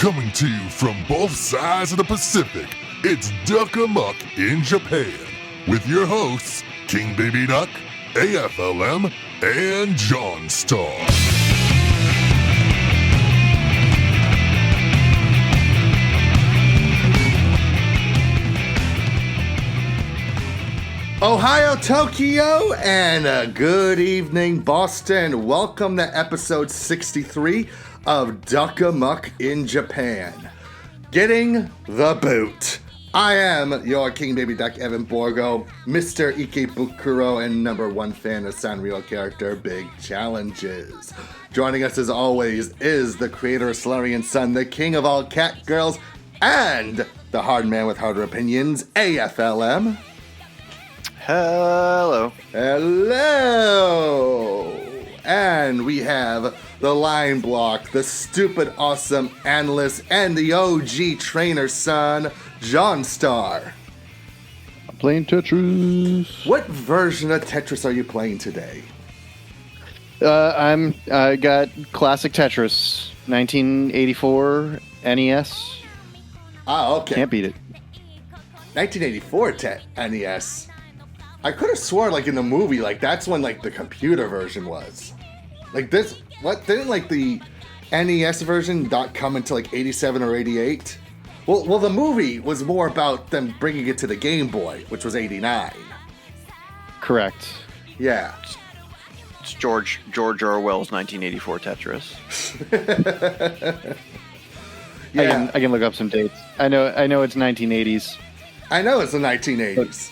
Coming to you from both sides of the Pacific, it's Duck Amuck in Japan, with your hosts, King Baby Duck, AFLM, and JonStar. Ohio, Tokyo, and good evening, Boston. Welcome to episode 63 of Duck Amuck in Japan. Getting the boot. I am your King Baby Duck, Evan Borgo, Mr. Ikebukuro, and number one fan of Sanrio character, Big Challenges. Joining us as always is the creator of Solarian Sun, the king of all cat girls, and the hard man with harder opinions, AFLM. Hello. Hello. And we have the line block, the stupid awesome analyst, and the OG trainer son, JonStar. I'm playing Tetris. What version of Tetris are you playing today? I got classic Tetris, 1984 NES. Ah, okay. Can't beat it. 1984 NES. I could have sworn, like, in the movie, like, that's when, like, the computer version was. Like, this, what, didn't, like, the NES version not come until, like, 87 or 88? Well, the movie was more about them bringing it to the Game Boy, which was 89. Correct. Yeah. It's George Orwell's 1984 Tetris. Yeah. I can look up some dates. I know it's 1980s. I know it's the 1980s.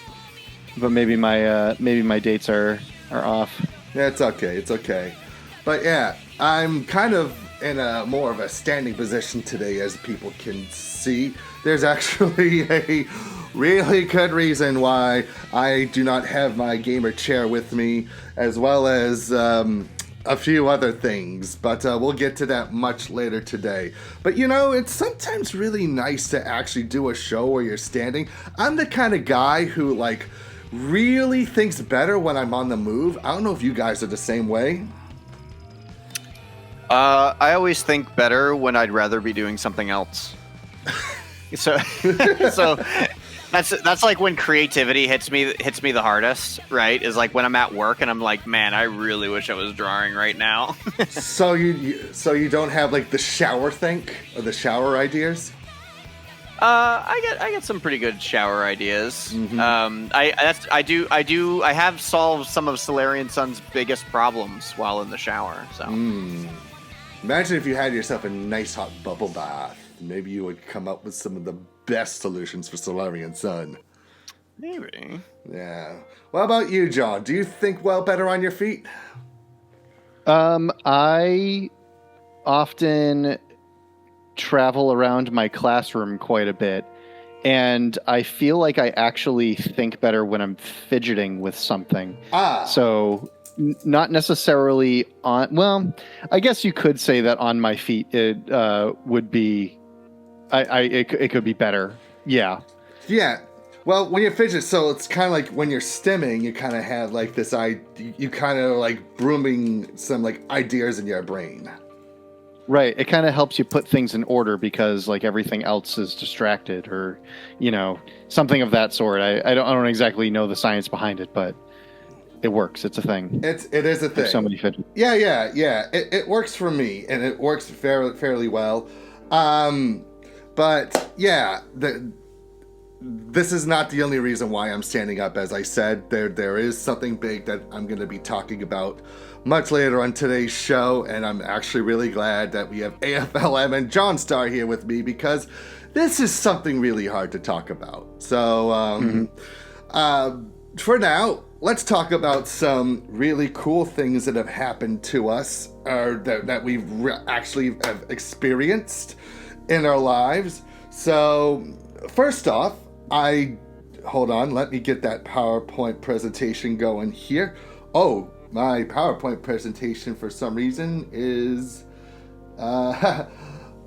But maybe my dates are off. Yeah, it's okay. It's okay. But yeah, I'm kind of in a more of a standing position today, as people can see. There's actually a really good reason why I do not have my gamer chair with me, as well as a few other things. But we'll get to that much later today. But you know, it's sometimes really nice to actually do a show where you're standing. I'm the kind of guy who, like, really thinks better when I'm on the move. I don't know if you guys are the same way. I always think better when I'd rather be doing something else. So that's like when creativity hits me the hardest, right? Is like when I'm at work and I'm like, man, I really wish I was drawing right now. So you don't have, like, the shower think or the shower ideas? I get some pretty good shower ideas. Mm-hmm. I have solved some of Solarian Sun's biggest problems while in the shower. So, Imagine if you had yourself a nice hot bubble bath. Maybe you would come up with some of the best solutions for Solarian Sun. Maybe. Yeah. What about you, John? Do you think well better on your feet? I often travel around my classroom quite a bit, and I feel like I actually think better when I'm fidgeting with something. So not necessarily on, well, I guess you could say that on my feet it would be, it could be better. Yeah. Well, when you fidget, so it's kind of like when you're stimming, you kind of have like this you kind of like brooming some like ideas in your brain. Right. It kind of helps you put things in order because, like, everything else is distracted, or, you know, something of that sort. I don't exactly know the science behind it, but it works. It's a thing. It is a thing. So many fidgets. Yeah. It works for me, and it works fairly well. But yeah, this is not the only reason why I'm standing up. As I said, there is something big that I'm going to be talking about much later on today's show, and I'm actually really glad that we have AFLM and JonStar here with me, because this is something really hard to talk about. So for now, let's talk about some really cool things that have happened to us, or that we've actually have experienced in our lives. So first off, hold on, let me get that PowerPoint presentation going here. Oh, my PowerPoint presentation for some reason is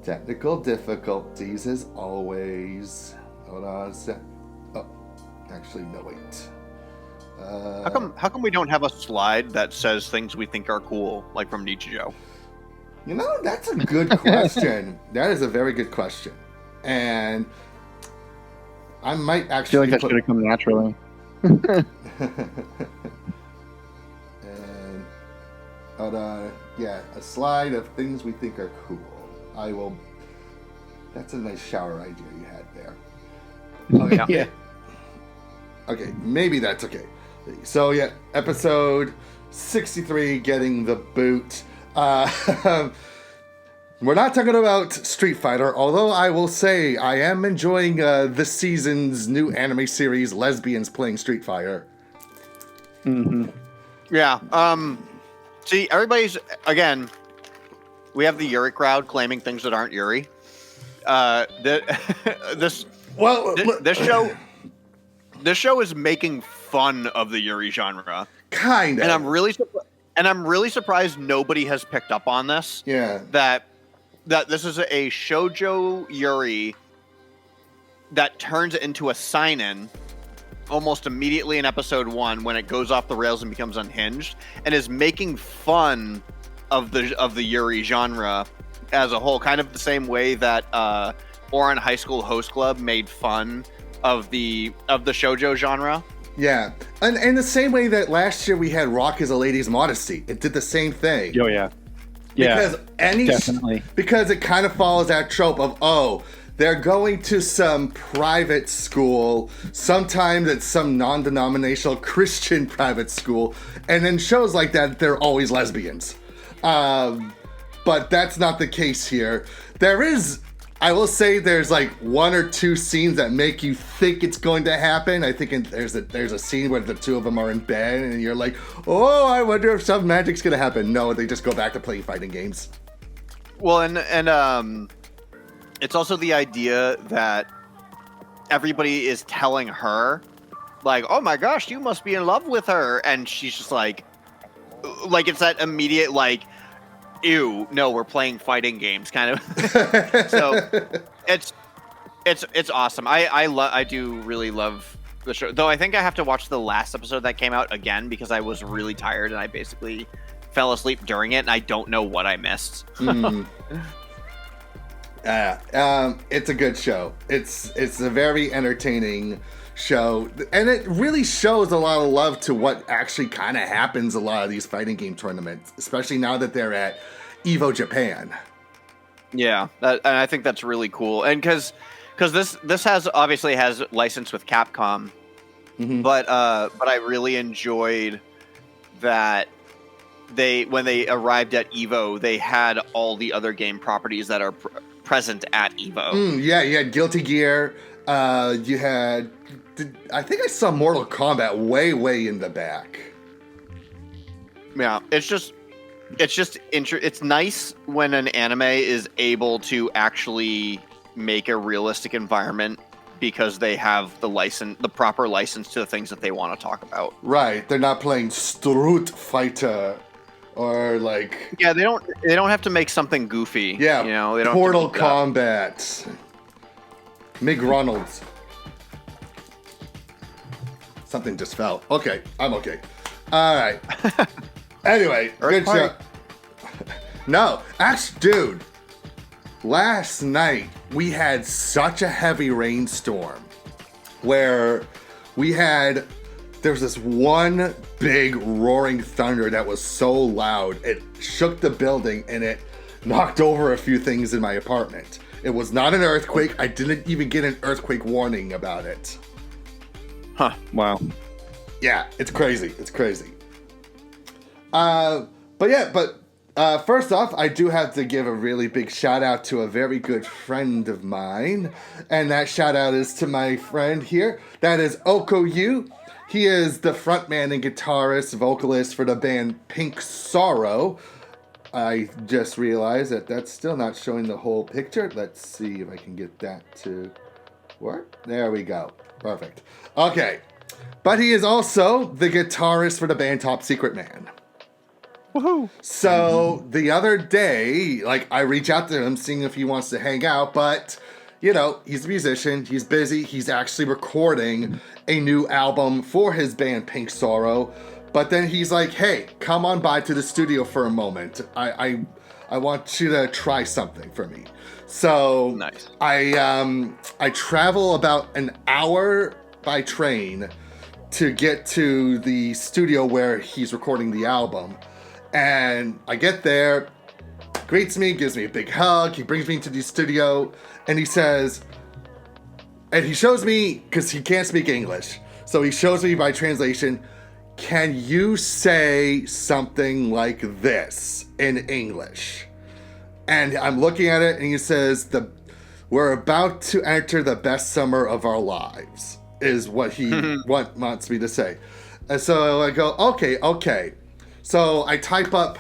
technical difficulties as always. Hold on a sec. Oh, actually, no, wait. How come we don't have a slide that says things we think are cool, like from Nichijou? You know, that's a good question. That is a very good question. And I might I feel actually like that should have come naturally. and yeah, a slide of things we think are cool. I will. That's a nice shower idea you had there. Okay. Yeah. Okay, maybe that's okay. So yeah, episode 63, getting the boot. We're not talking about Street Fighter, although I will say I am enjoying this season's new anime series, Lesbians Playing Street Fighter. Mm-hmm. Yeah. See, everybody's again. We have the Yuri crowd claiming things that aren't Yuri. This show is making fun of the Yuri genre, Kind of. and I'm really surprised nobody has picked up on this. Yeah. That this is a shoujo Yuri that turns into a seinen almost immediately in episode 1 when it goes off the rails and becomes unhinged, and is making fun of the Yuri genre as a whole, kind of the same way that Ouran High School Host Club made fun of the shoujo genre. Yeah. And in the same way that last year we had Rock is a Lady's Modesty. It did the same thing. Oh, yeah. Yeah, definitely. Because it kind of follows that trope of, oh, they're going to some private school, sometimes it's some non-denominational Christian private school, and in shows like that, they're always lesbians. But that's not the case here. There is, I will say, there's like 1 or 2 scenes that make you think it's going to happen. I think there's a scene where the 2 of them are in bed, and you're like, oh, I wonder if some magic's going to happen. No, they just go back to playing fighting games. Well, and it's also the idea that everybody is telling her, like, oh my gosh, you must be in love with her, and she's just like it's that immediate like, ew, no, we're playing fighting games kind of. So it's awesome. I do really love the show, though. I think I have to watch the last episode that came out again because I was really tired and I basically fell asleep during it, and I don't know what I missed. It's a good show. It's a very entertaining show, and it really shows a lot of love to what actually kind of happens a lot of these fighting game tournaments, especially now that they're at Evo Japan. Yeah, and I think that's really cool, and because this has obviously has license with Capcom, but I really enjoyed that when they arrived at Evo, they had all the other game properties that are present at Evo. Yeah, you had Guilty Gear. You had, I think I saw Mortal Kombat way in the back. Yeah, it's nice when an anime is able to actually make a realistic environment because they have the proper license to the things that they want to talk about. Right, they're not playing Street Fighter or like, yeah, they don't have to make something goofy. Yeah, you know, they don't Mortal Kombat. McRonald's. Something just fell. Okay, I'm okay. All right. Anyway, good show. No, actually, dude, last night we had such a heavy rainstorm where there was this one big roaring thunder that was so loud it shook the building and it knocked over a few things in my apartment. It was not an earthquake. I didn't even get an earthquake warning about it. Huh. Wow. Yeah, it's crazy. It's crazy. First off, I do have to give a really big shout out to a very good friend of mine. And that shout out is to my friend here. That is Oko Yu. He is the frontman and guitarist, vocalist for the band Pink Sorrow. I just realized that that's still not showing the whole picture. Let's see if I can get that to work. There we go. Perfect. Okay. But he is also the guitarist for the band Top Secret Man. Woohoo! So the other day, I reach out to him, seeing if he wants to hang out, but, you know, he's a musician, he's busy, he's actually recording a new album for his band Pink Sorrow, but then he's like, hey, come on by to the studio for a moment. I want you to try something for me. So Nice. I travel about an hour by train to get to the studio where he's recording the album. And I get there, greets me, gives me a big hug, he brings me into the studio, and he says, and he shows me, because he can't speak English, so he shows me by translation, can you say something like this in English? And I'm looking at it, and he says, we're about to enter the best summer of our lives, is what he wants me to say. And so I go, okay. So I type up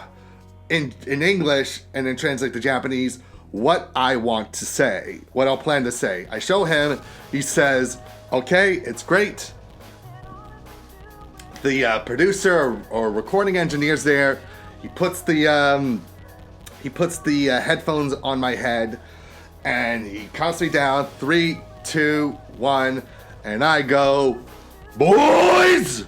in English and then translate to Japanese what I want to say, what I'll plan to say. I show him, he says, okay, it's great. The producer or recording engineer's there. He puts the headphones on my head, and he counts me down, 3, 2, 1, and I go, boys,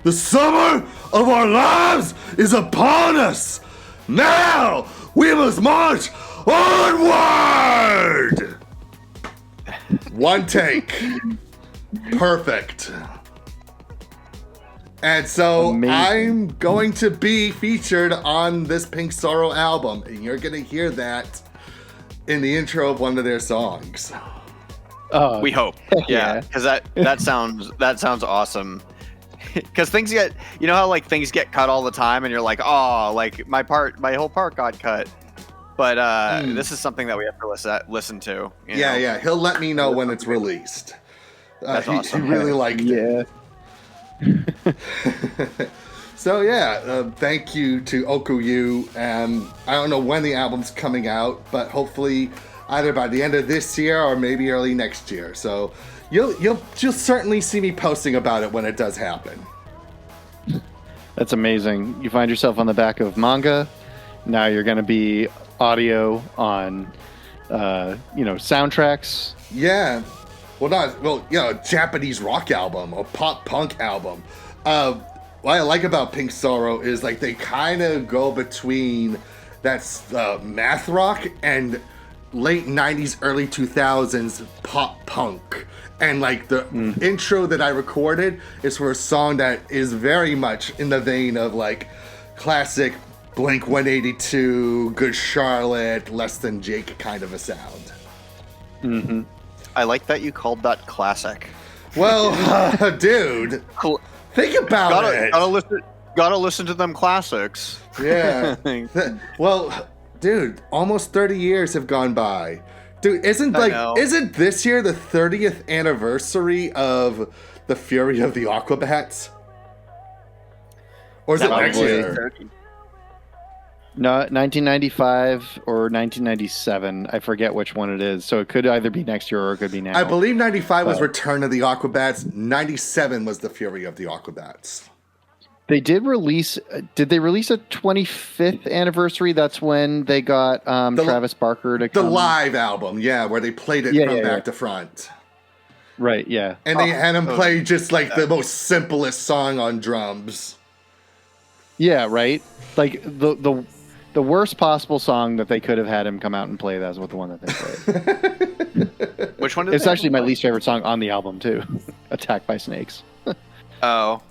the summer of our lives is upon us. Now we must march onward. One take, perfect. And so Amazing. I'm going to be featured on this Pink Sorrow album, and you're going to hear that in the intro of one of their songs. Oh, We hope. Yeah. Yeah, because that sounds awesome. Because things get, you know how like things get cut all the time, and you're like, oh, like my whole part got cut. But this is something that we have to listen to. You know? Yeah. He'll let me know when it's released. That's he awesome. really liked it. Yeah. So yeah, thank you to Okuyu. I don't know when the album's coming out, but hopefully either by the end of this year or maybe early next year. So you'll certainly see me posting about it when it does happen. That's amazing. You find yourself on the back of manga. Now you're going to be audio on, soundtracks. Yeah. Japanese rock album or pop punk album. What I like about Pink Sorrow is like they kind of go between that's math rock and late 90s, early 2000s pop punk. And like the intro that I recorded is for a song that is very much in the vein of like classic Blink 182, Good Charlotte, Less Than Jake kind of a sound. Mm-hmm. I like that you called that classic. Well, dude, think about it. Gotta listen to them classics. Yeah. Well, dude, almost 30 years have gone by. Dude, isn't this year the 30th anniversary of the Fury of the Aquabats? Or is it next year? No, 1995 or 1997. I forget which one it is. So it could either be next year or it could be now. I believe 95 was Return of the Aquabats. 97 was the Fury of the Aquabats. They did release. Did they release a 25th anniversary? That's when they got Travis Barker to come. The live album, yeah, where they played it from back to front. Right, yeah. And they had him play just like the most simplest song on drums. Yeah, right. Like the worst possible song that they could have had him come out and play. That's what the one that they played. Which one? It's actually my least favorite song on the album too. Attacked by Snakes. Oh,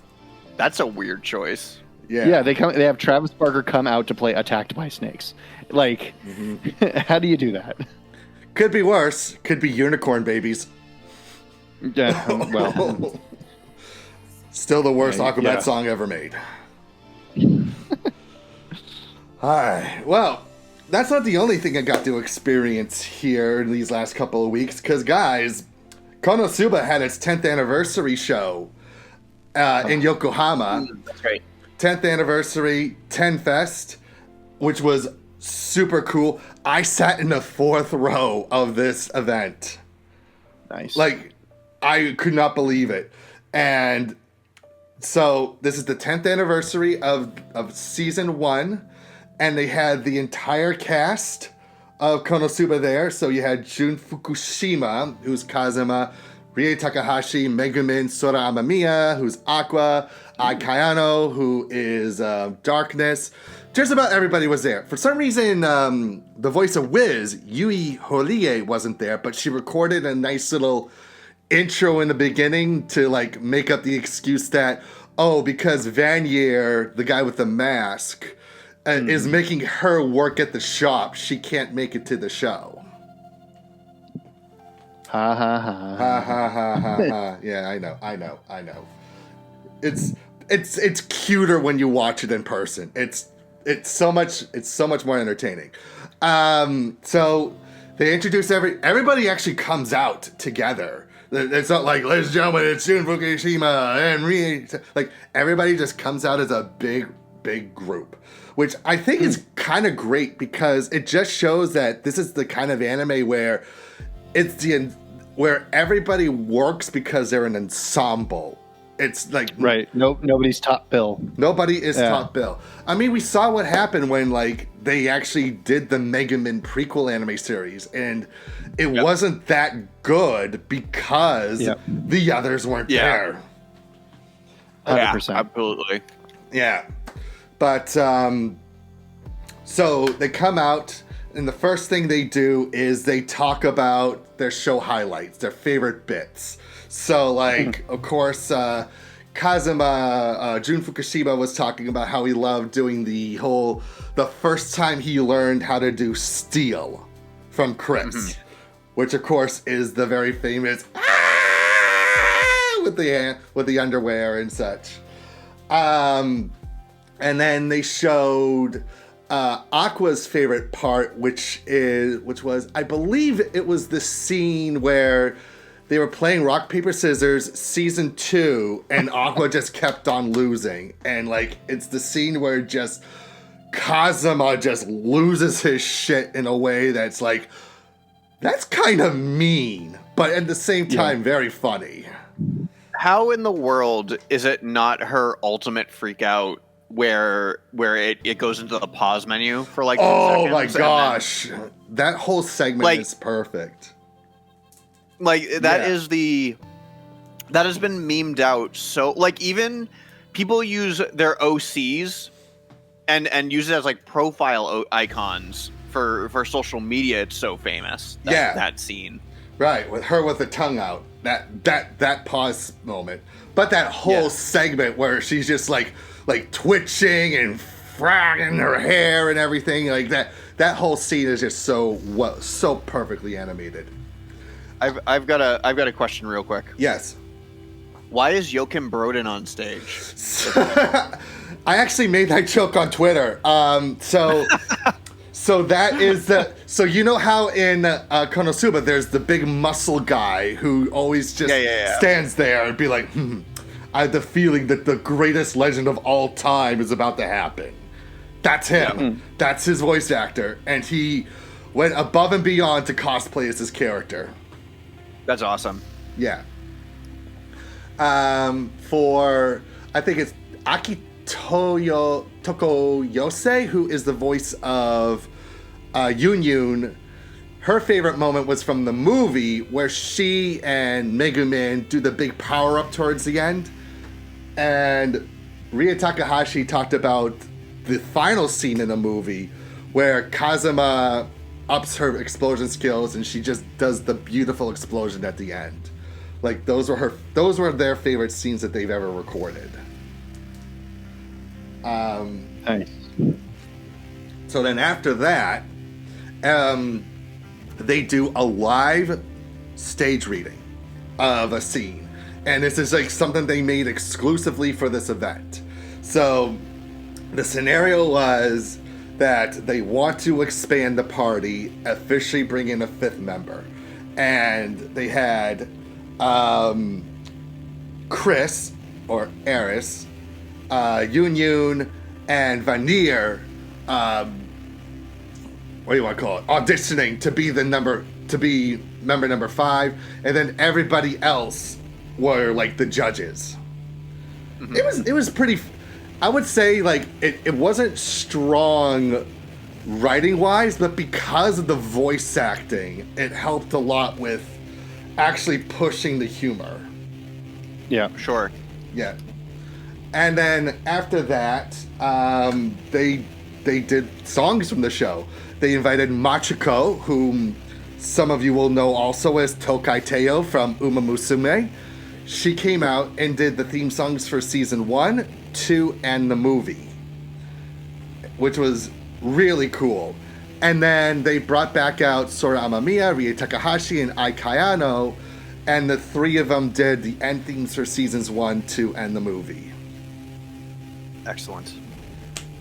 that's a weird choice. Yeah. They have Travis Barker come out to play Attacked by Snakes. Like, how do you do that? Could be worse. Could be Unicorn Babies. Yeah. Well, still the worst Aquabat song ever made. Alright, well, that's not the only thing I got to experience here in these last couple of weeks, because, guys, KonoSuba had its 10th anniversary show in Yokohama. That's great. 10th anniversary 10 Fest, which was super cool. I sat in the 4th row of this event. nice. Like, I could not believe it. And so this is the 10th anniversary of season 1, and they had the entire cast of KonoSuba there. So you had Jun Fukushima, who's Kazuma, Rie Takahashi, Megumin, Sora Amamiya, who's Aqua, Ai Kayano, who is Darkness. Just about everybody was there. For some reason, the voice of Wiz, Yui Horie, wasn't there, but she recorded a nice little intro in the beginning to like make up the excuse that, because Vanier, the guy with the mask, is making her work at the shop, she can't make it to the show. Ha ha ha. Ha ha ha ha ha. Yeah, I know. It's cuter when you watch it in person. It's so much more entertaining. So they introduce everybody actually comes out together. It's not like, ladies and gentlemen, it's Jun Fukushima and Rie. Like, everybody just comes out as a big group, which I think is kind of great because it just shows that this is the kind of anime where where everybody works because they're an ensemble. It's like right. Nobody's top bill. Nobody is top bill. I mean, we saw what happened when like they actually did the Megumin prequel anime series, and it wasn't that good because the others weren't there. 100%. Yeah, absolutely. Yeah, but so they come out, and the first thing they do is they talk about their show highlights, their favorite bits. So, like, of course, Kazuma, Jun Fukushima was talking about how he loved doing the first time he learned how to do steel from Chris, which, of course, is the very famous with the underwear and such. And then they showed Aqua's favorite part, which was, I believe it was the scene where they were playing rock, paper, scissors season 2 and Aqua just kept on losing. And like, it's the scene where just Kazuma just loses his shit in a way that's like, that's kind of mean, but at the same time, very funny. How in the world is it not her ultimate freak out where it goes into the pause menu for like 2 seconds? Oh my gosh. That whole segment is perfect. Like that has been memed out. So like even people use their OCs and use it as like profile icons for social media. It's so famous. That scene. Right, with her with the tongue out. That pause moment. But that whole segment where she's just like twitching and fragging her hair and everything like that whole scene is just so perfectly animated. I've got a question real quick. Yes. Why is Joachim Broden on stage? I actually made that joke on Twitter. So that is so you know how in KonoSuba there's the big muscle guy who always just stands there and be like, I have the feeling that the greatest legend of all time is about to happen. That's him. That's his voice actor, and he went above and beyond to cosplay as his character. That's awesome. Yeah. For I think it's Tokoyose, who is the voice of Yun Yun. Her favorite moment was from the movie where she and Megumin do the big power up towards the end. And Rie Takahashi talked about the final scene in the movie where Kazuma ups her explosion skills and she just does the beautiful explosion at the end. Like those were their favorite scenes that they've ever recorded. Nice. So then after that, they do a live stage reading of a scene. And this is like something they made exclusively for this event. So the scenario was that they want to expand the party, officially bring in a 5th member. And they had Chris, or Eris, Yun Yun, and Vanir, what do you want to call it? Auditioning to be member number 5, and then everybody else were like the judges. It was pretty. I would say like it wasn't strong writing wise, but because of the voice acting, it helped a lot with actually pushing the humor. Yeah. Sure. Yeah. And then after that, they did songs from the show. They invited Machiko, whom some of you will know also as Tokai Teo from Uma Musume. She came out and did the theme songs for season 1, 2, and the movie, which was really cool. And then they brought back out Sora Amamiya, Rie Takahashi, and Ai Kayano, and the three of them did the end themes for seasons 1, 2, and the movie. Excellent.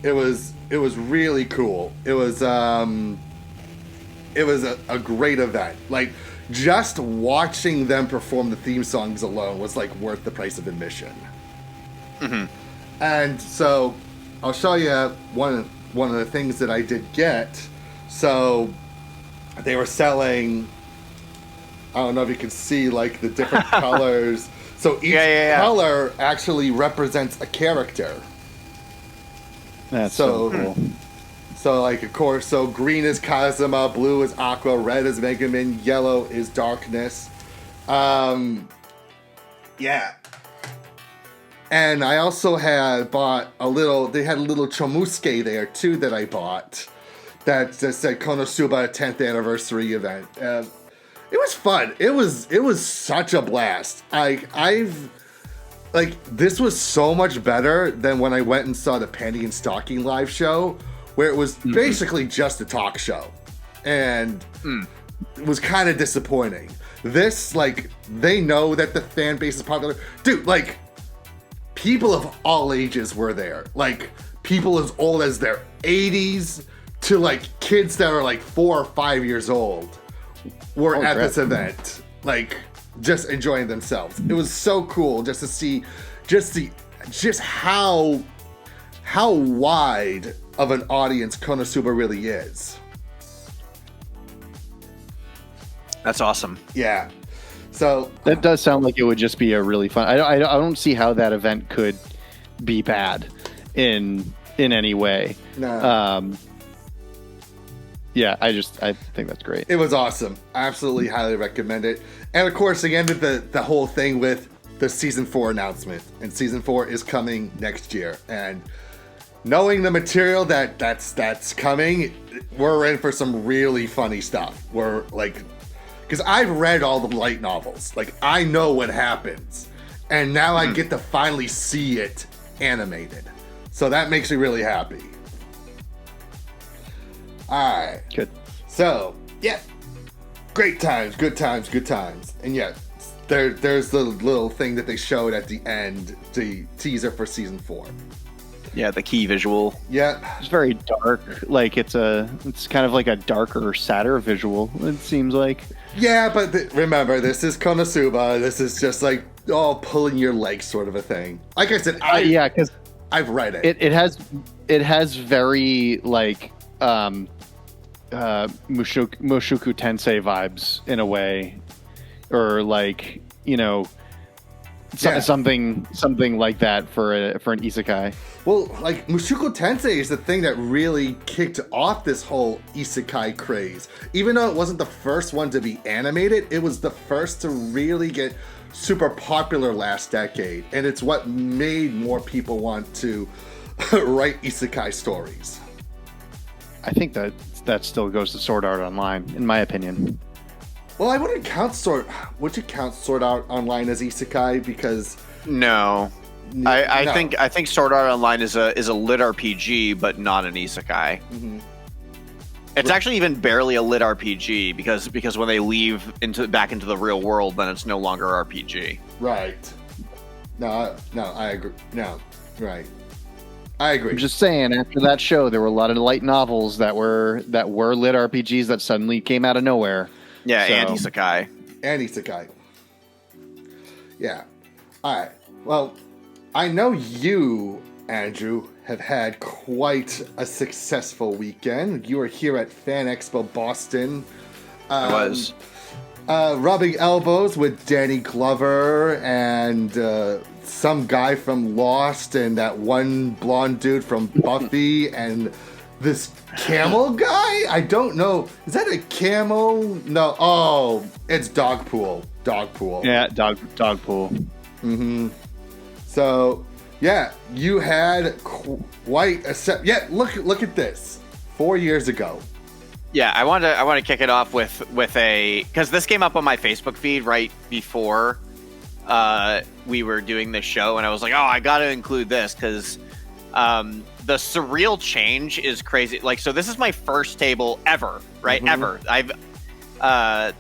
It was really cool. It was a great event. Like, just watching them perform the theme songs alone was like worth the price of admission. Mm-hmm. And so I'll show you one of the things that I did get. So they were selling, I don't know if you can see like the different colors. So each color actually represents a character. That's so cool. So like, of course, so green is Kazuma, blue is Aqua, red is Megumin, yellow is Darkness. Yeah. And I also had bought they had a little Chomusuke there too that I bought. That said KonoSuba 10th anniversary event. It was fun. It was such a blast. This was so much better than when I went and saw the Penny and Stocking live show, where it was basically just a talk show. And it was kind of disappointing. This, like, they know that the fan base is popular. Dude, like, people of all ages were there. Like, people as old as their 80s to, like, kids that are, like, 4 or 5 years old were at this event. Like, just enjoying themselves. It was so cool just to see just how wide of an audience KonoSuba really is. That's awesome. Yeah. So that does sound like it would just be a really fun. I don't see how that event could be bad in any way. No. Yeah, I think that's great. It was awesome. Absolutely highly recommend it. And of course, they ended the whole thing with the season 4 announcement. And season 4 is coming next year. And knowing the material that's coming, we're in for some really funny stuff. We're like, because I've read all the light novels. Like, I know what happens. And now I get to finally see it animated. So that makes me really happy. All right. Good. So, yeah. Great times, good times, good times. And yeah, there's the little thing that they showed at the end, the teaser for season 4. Yeah, the key visual. Yeah. It's very dark. Like, it's kind of like a darker, sadder visual, it seems like. Yeah, but remember, this is KonoSuba. This is just like, pulling your leg sort of a thing. Like I said, because I've read it. It has very, like, Mushoku Tensei vibes in a way, or like, you know, something like that for an isekai. Well, like, Mushoku Tensei is the thing that really kicked off this whole isekai craze. Even though it wasn't the first one to be animated, it was the first to really get super popular last decade, and it's what made more people want to write isekai stories. I think that still goes to Sword Art Online, in my opinion. Well, I wouldn't count Would you count Sword Art Online as isekai? Because no, I think Sword Art Online is a lit RPG, but not an isekai. Mm-hmm. It's actually even barely a lit RPG because when they leave back into the real world, then it's no longer RPG. Right. No, I agree. No, right. I agree. I'm just saying, after that show, there were a lot of light novels that were lit RPGs that suddenly came out of nowhere. Yeah, and isekai. Yeah. All right. Well, I know you, Andrew, have had quite a successful weekend. You were here at Fan Expo Boston. I was. Rubbing elbows with Danny Glover and some guy from Lost and that one blonde dude from Buffy and this camel guy? I don't know. Is that a camel? No. Oh, it's Dogpool. Dog pool. Yeah, dog pool. Mm-hmm. So, yeah, you had quite a set. Yeah, look at this. 4 years ago. Yeah, I want to kick it off with a, because this came up on my Facebook feed right before we were doing this show, and I was like, oh, I got to include this because the surreal change is crazy. Like, so this is my first table ever, right? Mm-hmm. Ever.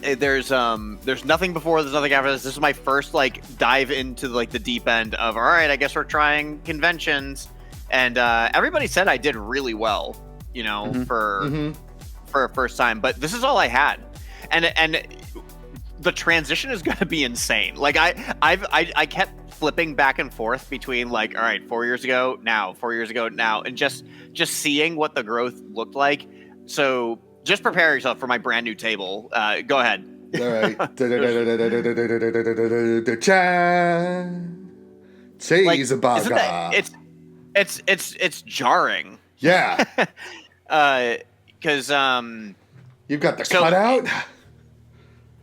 There's nothing before, there's nothing after this. This is my first like dive into like the deep end of, all right, I guess we're trying conventions, and everybody said I did really well, you know, for a first time. But this is all I had, and the transition is going to be insane. Like I kept flipping back and forth between like, all right, 4 years ago now, 4 years ago now, and just seeing what the growth looked like. So just prepare yourself for my brand new table. Go ahead. All right. Cheeseburger. It's jarring. Yeah. Because you've got the cutout.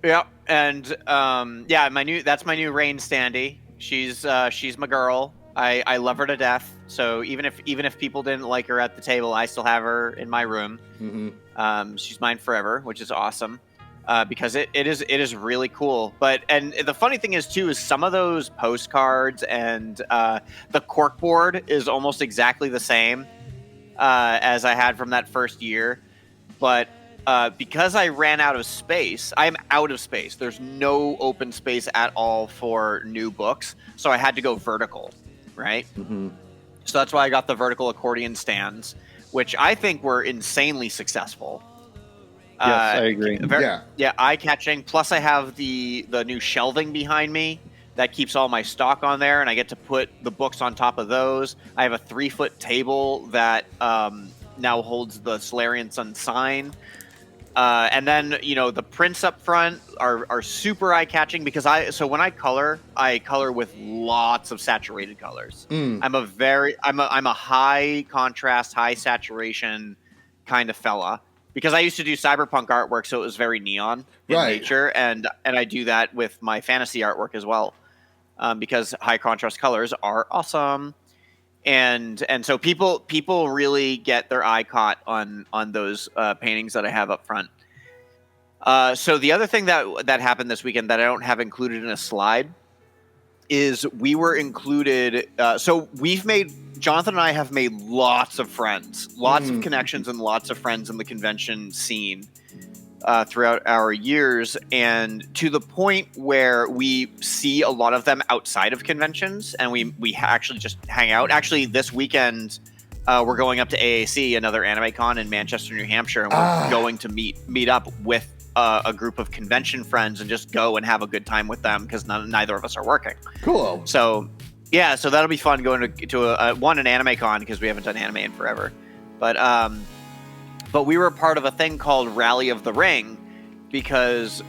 Yeah, and that's my new Rain Standy. She's my girl. I love her to death. So even if people didn't like her at the table, I still have her in my room. She's mine forever, which is awesome. Because it is really cool. And the funny thing is too, is some of those postcards and the corkboard is almost exactly the same as I had from that first year. But because I ran out of space, I am out of space. There's no open space at all for new books. So I had to go vertical, right? So that's why I got the vertical accordion stands, which I think were insanely successful. Yes, I agree. Yeah, eye-catching. Plus, I have the new shelving behind me that keeps all my stock on there, and I get to put the books on top of those. I have a 3-foot table that now holds the Solarian Sun sign. And then, you know, the prints up front are super eye-catching because when I color with lots of saturated colors. I'm a high contrast, high saturation kind of fella. Because I used to do cyberpunk artwork, so it was very neon in nature, and I do that with my fantasy artwork as well, because high contrast colors are awesome, and so people really get their eye caught on those paintings that I have up front. So the other thing that happened this weekend that I don't have included in a slide is we were included. So Jonathan and I have made lots of friends, lots of connections, and lots of friends in the convention scene throughout our years, and to the point where we see a lot of them outside of conventions, and we actually just hang out. Actually, this weekend we're going up to AAC, another anime con in Manchester, New Hampshire, and we're going to meet up with a group of convention friends and just go and have a good time with them because neither of us are working. Cool. So. Yeah, so that'll be fun going to an anime con because we haven't done anime in forever. But we were part of a thing called Rally of the Ring because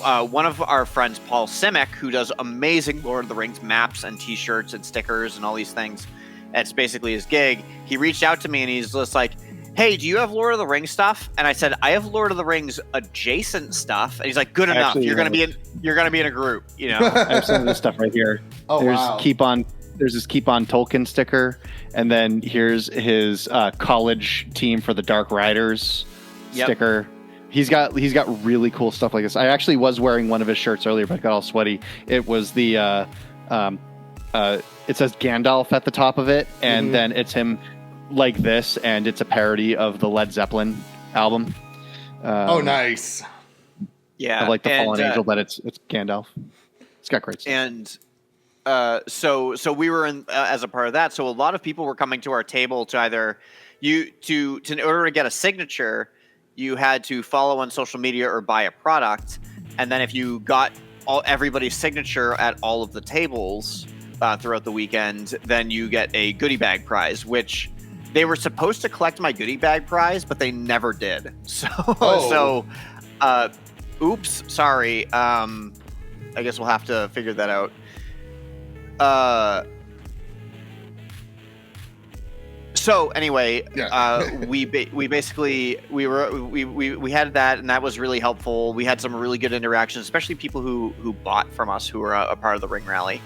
one of our friends, Paul Simic, who does amazing Lord of the Rings maps and T-shirts and stickers and all these things, that's basically his gig. He reached out to me and he's just like, hey, do you have Lord of the Rings stuff? And I said, I have Lord of the Rings adjacent stuff. And he's like, good enough. You're gonna be in a group, you know. I have some of this stuff right here. There's this Keep On Tolkien sticker, and then here's his college team for the Dark Riders sticker. He's got really cool stuff like this. I actually was wearing one of his shirts earlier, but I got all sweaty. It was the it says Gandalf at the top of it, and then it's him like this, and it's a parody of the Led Zeppelin album. Nice. Yeah, of like the Fallen Angel, but it's Gandalf. It's got great stuff. And so we were in as a part of that. So a lot of people were coming to our table to either in order to get a signature, you had to follow on social media or buy a product, and then if you got everybody's signature at all of the tables throughout the weekend, then you get a goodie bag prize, which they were supposed to collect my goodie bag prize, but they never did. So, oops, sorry. I guess we'll have to figure that out. So anyway, Yeah. we basically we had that, and that was really helpful. We had some really good interactions, especially people who bought from us, who were a part of the ring rally.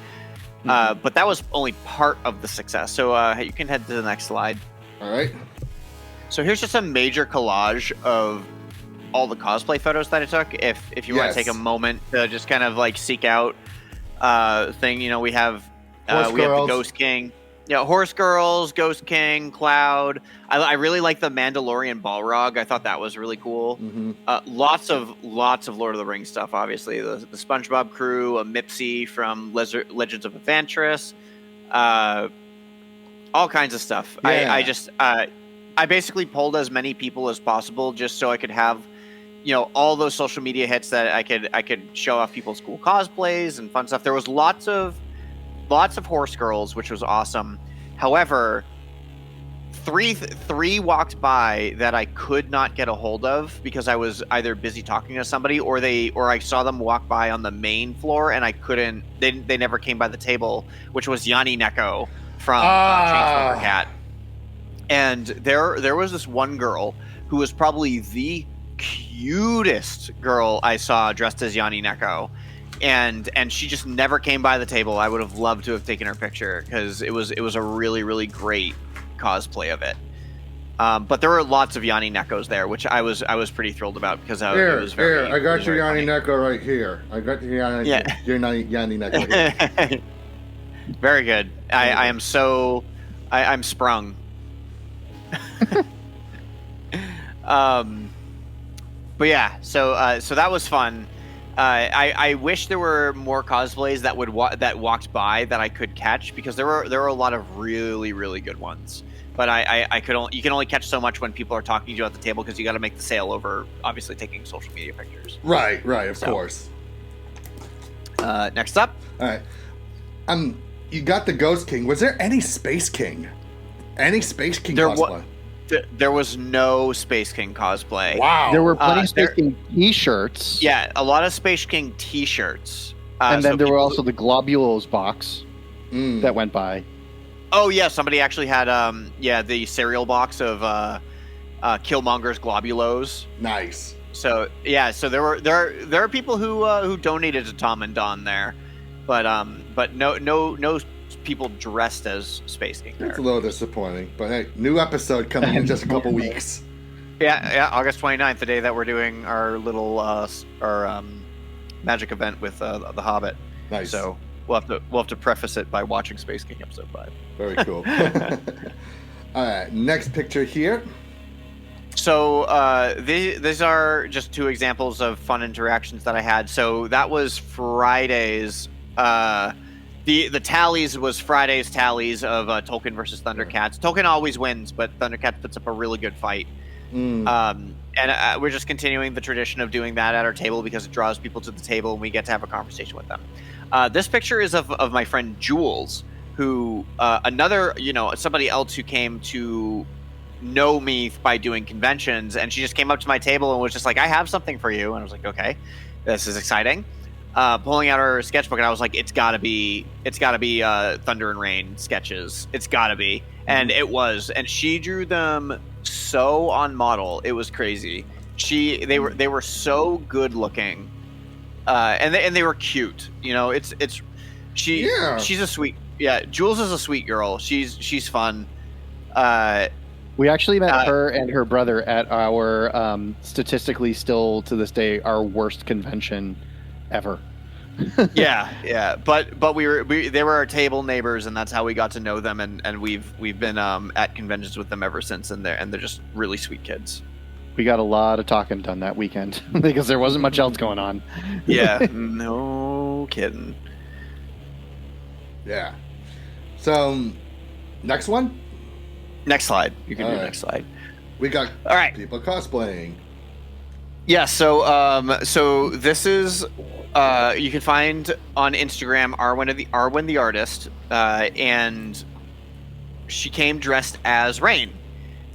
But that was only part of the success. So you can head to the next slide. All right. So here's just a major collage of all the cosplay photos that I took. If you want to take a moment to just kind of like seek out thing, we have the Ghost King. Yeah, Horse Girls, Ghost King, Cloud. I really like the Mandalorian Balrog. I thought that was really cool. Lots of Lord of the Rings stuff, obviously. The SpongeBob crew, a Mipsy from Legends of Evantris, all kinds of stuff. Yeah. I basically pulled as many people as possible just so I could have, all those social media hits that I could show off people's cool cosplays and fun stuff. There was lots of Horse Girls, which was awesome. However, three walked by that I could not get a hold of because I was either busy talking to somebody or I saw them walk by on the main floor and I couldn't. They never came by the table, which was Yanni Neko from Chainsmoker Cat. And there was this one girl who was probably the cutest girl I saw dressed as Yanni Neko. And she just never came by the table. I would have loved to have taken her picture because it was a really, really great cosplay of it. But there were lots of Yanni Nekos there, which I was pretty thrilled about because it was very. I got your Yanni Neko right here. I got your Yanni Neko here. Very good. I am so I'm sprung. But yeah, so that was fun. I wish there were more cosplays that walked by that I could catch because there were a lot of really, really good ones. But you can only catch so much when people are talking to you at the table because you got to make the sale over obviously taking social media pictures. Right, of course. Next up. All right. You got the Ghost King. Was there any Space King? Any Space King cosplay? There was no Space King cosplay. Wow. There were plenty of Space King t-shirts. Yeah, a lot of Space King t-shirts. And then there were also the Globules box that went by. Oh yeah, somebody actually had the cereal box of Killmonger's Globulos. Nice. So yeah, so there are people who donated to Tom and Don there, but no people dressed as Space King there. It's a little disappointing, but hey, new episode coming in just a couple weeks. Yeah, August 29th, the day that we're doing our little magic event with the Hobbit. Nice. So we'll have to preface it by watching Space King episode 5. Very cool. All right, next picture here. So these are just 2 examples of fun interactions that I had. So that was Friday's. The tallies was Friday's tallies of Tolkien versus Thundercats. Tolkien always wins, but Thundercats puts up a really good fight. And we're just continuing the tradition of doing that at our table because it draws people to the table and we get to have a conversation with them. This picture is of my friend Jules, who somebody else who came to know me by doing conventions, and she just came up to my table and was just like, "I have something for you," and I was like, "Okay, this is exciting." Pulling out her sketchbook, and I was like, "It's gotta be Thunder and Rain sketches. It's gotta be," and it was. And she drew them so on model, it was crazy. They were so good looking, and they were cute. She's a sweet. Yeah, Jules is a sweet girl. She's fun. We actually met her and her brother at our statistically still to this day our worst convention ever. yeah, but they were our table neighbors, and that's how we got to know them, and we've been at conventions with them ever since, and they're just really sweet kids. We got a lot of talking done that weekend because there wasn't much else going on. Yeah, no kidding. Yeah. So, next one? Next slide. You can do the next slide. We got people cosplaying. Yeah, so this is you can find on Instagram Arwen the artist, and she came dressed as Rain,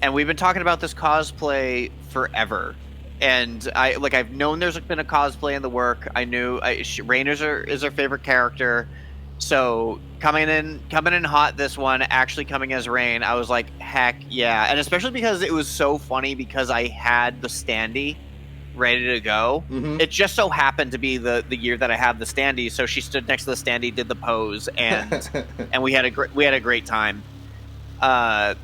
and we've been talking about this cosplay forever. And I've known there's been a cosplay in the work. I knew Rain is her favorite character, So coming in hot, this one actually coming as rain. I was like, heck yeah. And especially because it was so funny because I had the standee ready to go. It just so happened to be the year that I had the standee. So she stood next to the standee, did the pose, and and we had a great time. And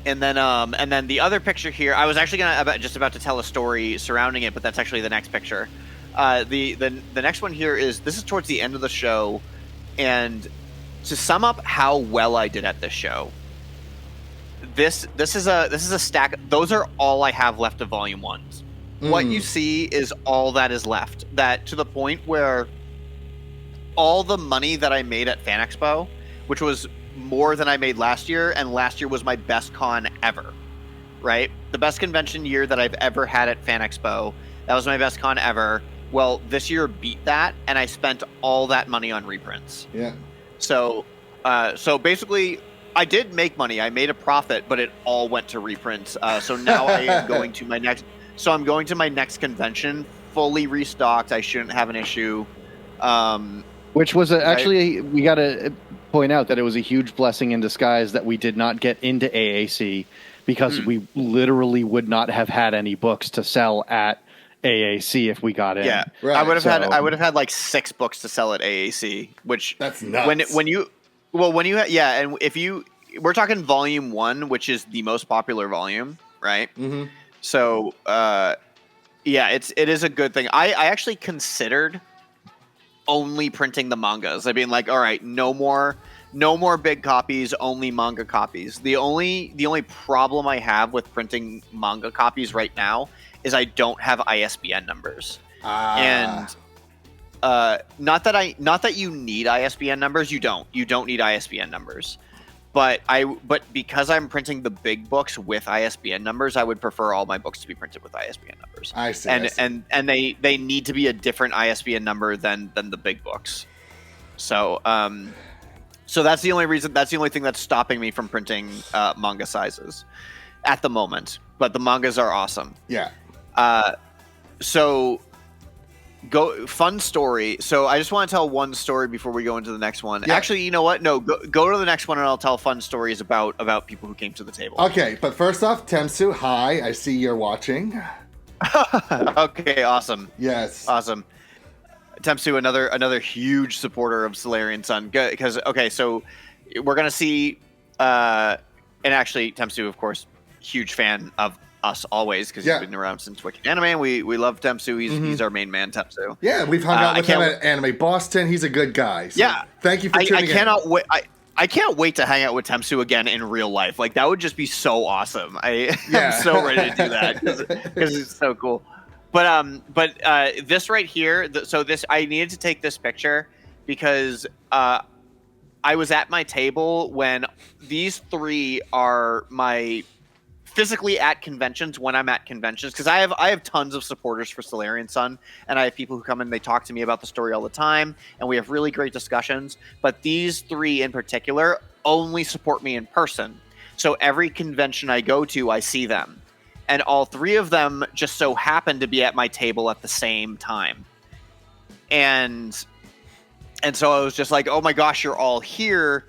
then the other picture here, I was actually just about to tell a story surrounding it, but that's actually the next picture. The next one here is towards the end of the show, and to sum up how well I did at this show, this is a stack. Those are all I have left of Volume 1s. What you see is all that is left. That to the point where all the money that I made at Fan Expo, which was more than I made last year, and last year was my best con ever, right? The best convention year that I've ever had at Fan Expo. That was my best con ever. Well, this year beat that, and I spent all that money on reprints. Yeah. So basically, I did make money. I made a profit, but it all went to reprints. So now I am going to my next. So I'm going to my next convention fully restocked. I shouldn't have an issue. Which was actually, we got to point out that it was a huge blessing in disguise that we did not get into AAC, because we literally would not have had any books to sell at AAC if we got in. Yeah, right. I would have had like 6 books to sell at AAC, which that's nuts. And if you, we're talking Volume 1, which is the most popular volume, right? So, it is a good thing. I actually considered only printing the mangas. I mean, like, all right, no more big copies, only manga copies. The only problem I have with printing manga copies right now is I don't have ISBN numbers. And not that you need ISBN numbers. You don't need ISBN numbers. But because I'm printing the big books with ISBN numbers, I would prefer all my books to be printed with ISBN numbers. I see. And they need to be a different ISBN number than the big books. So so that's the only thing that's stopping me from printing manga sizes at the moment. But the mangas are awesome. Yeah. So fun story. So I just want to tell one story before we go into the next one. Yeah. Actually, you know what? No, go to the next one and I'll tell fun stories about people who came to the table. Okay, but first off, Temsu, hi. I see you're watching. Okay, awesome. Yes. Awesome. Temsu, another huge supporter of Solarian Sun. Because, okay, so we're going to see, and actually, Temsu, of course, huge fan of us always, because he's been around since Wicked Anime, and we love Temsu. He's our main man, Temsu. Yeah, we've hung out with him at Anime Boston. He's a good guy. So yeah. Thank you for tuning in. I can't wait to hang out with Temsu again in real life. Like, that would just be so awesome. I'm so ready to do that because it's so cool. But this right here, I needed to take this picture because I was at my table when these 3 are my physically at conventions when I'm at conventions, because I have tons of supporters for Solarian Sun, and I have people who come in, they talk to me about the story all the time, and we have really great discussions. But these 3 in particular only support me in person. So every convention I go to, I see them. And all 3 of them just so happen to be at my table at the same time. And so I was just like, oh my gosh, you're all here.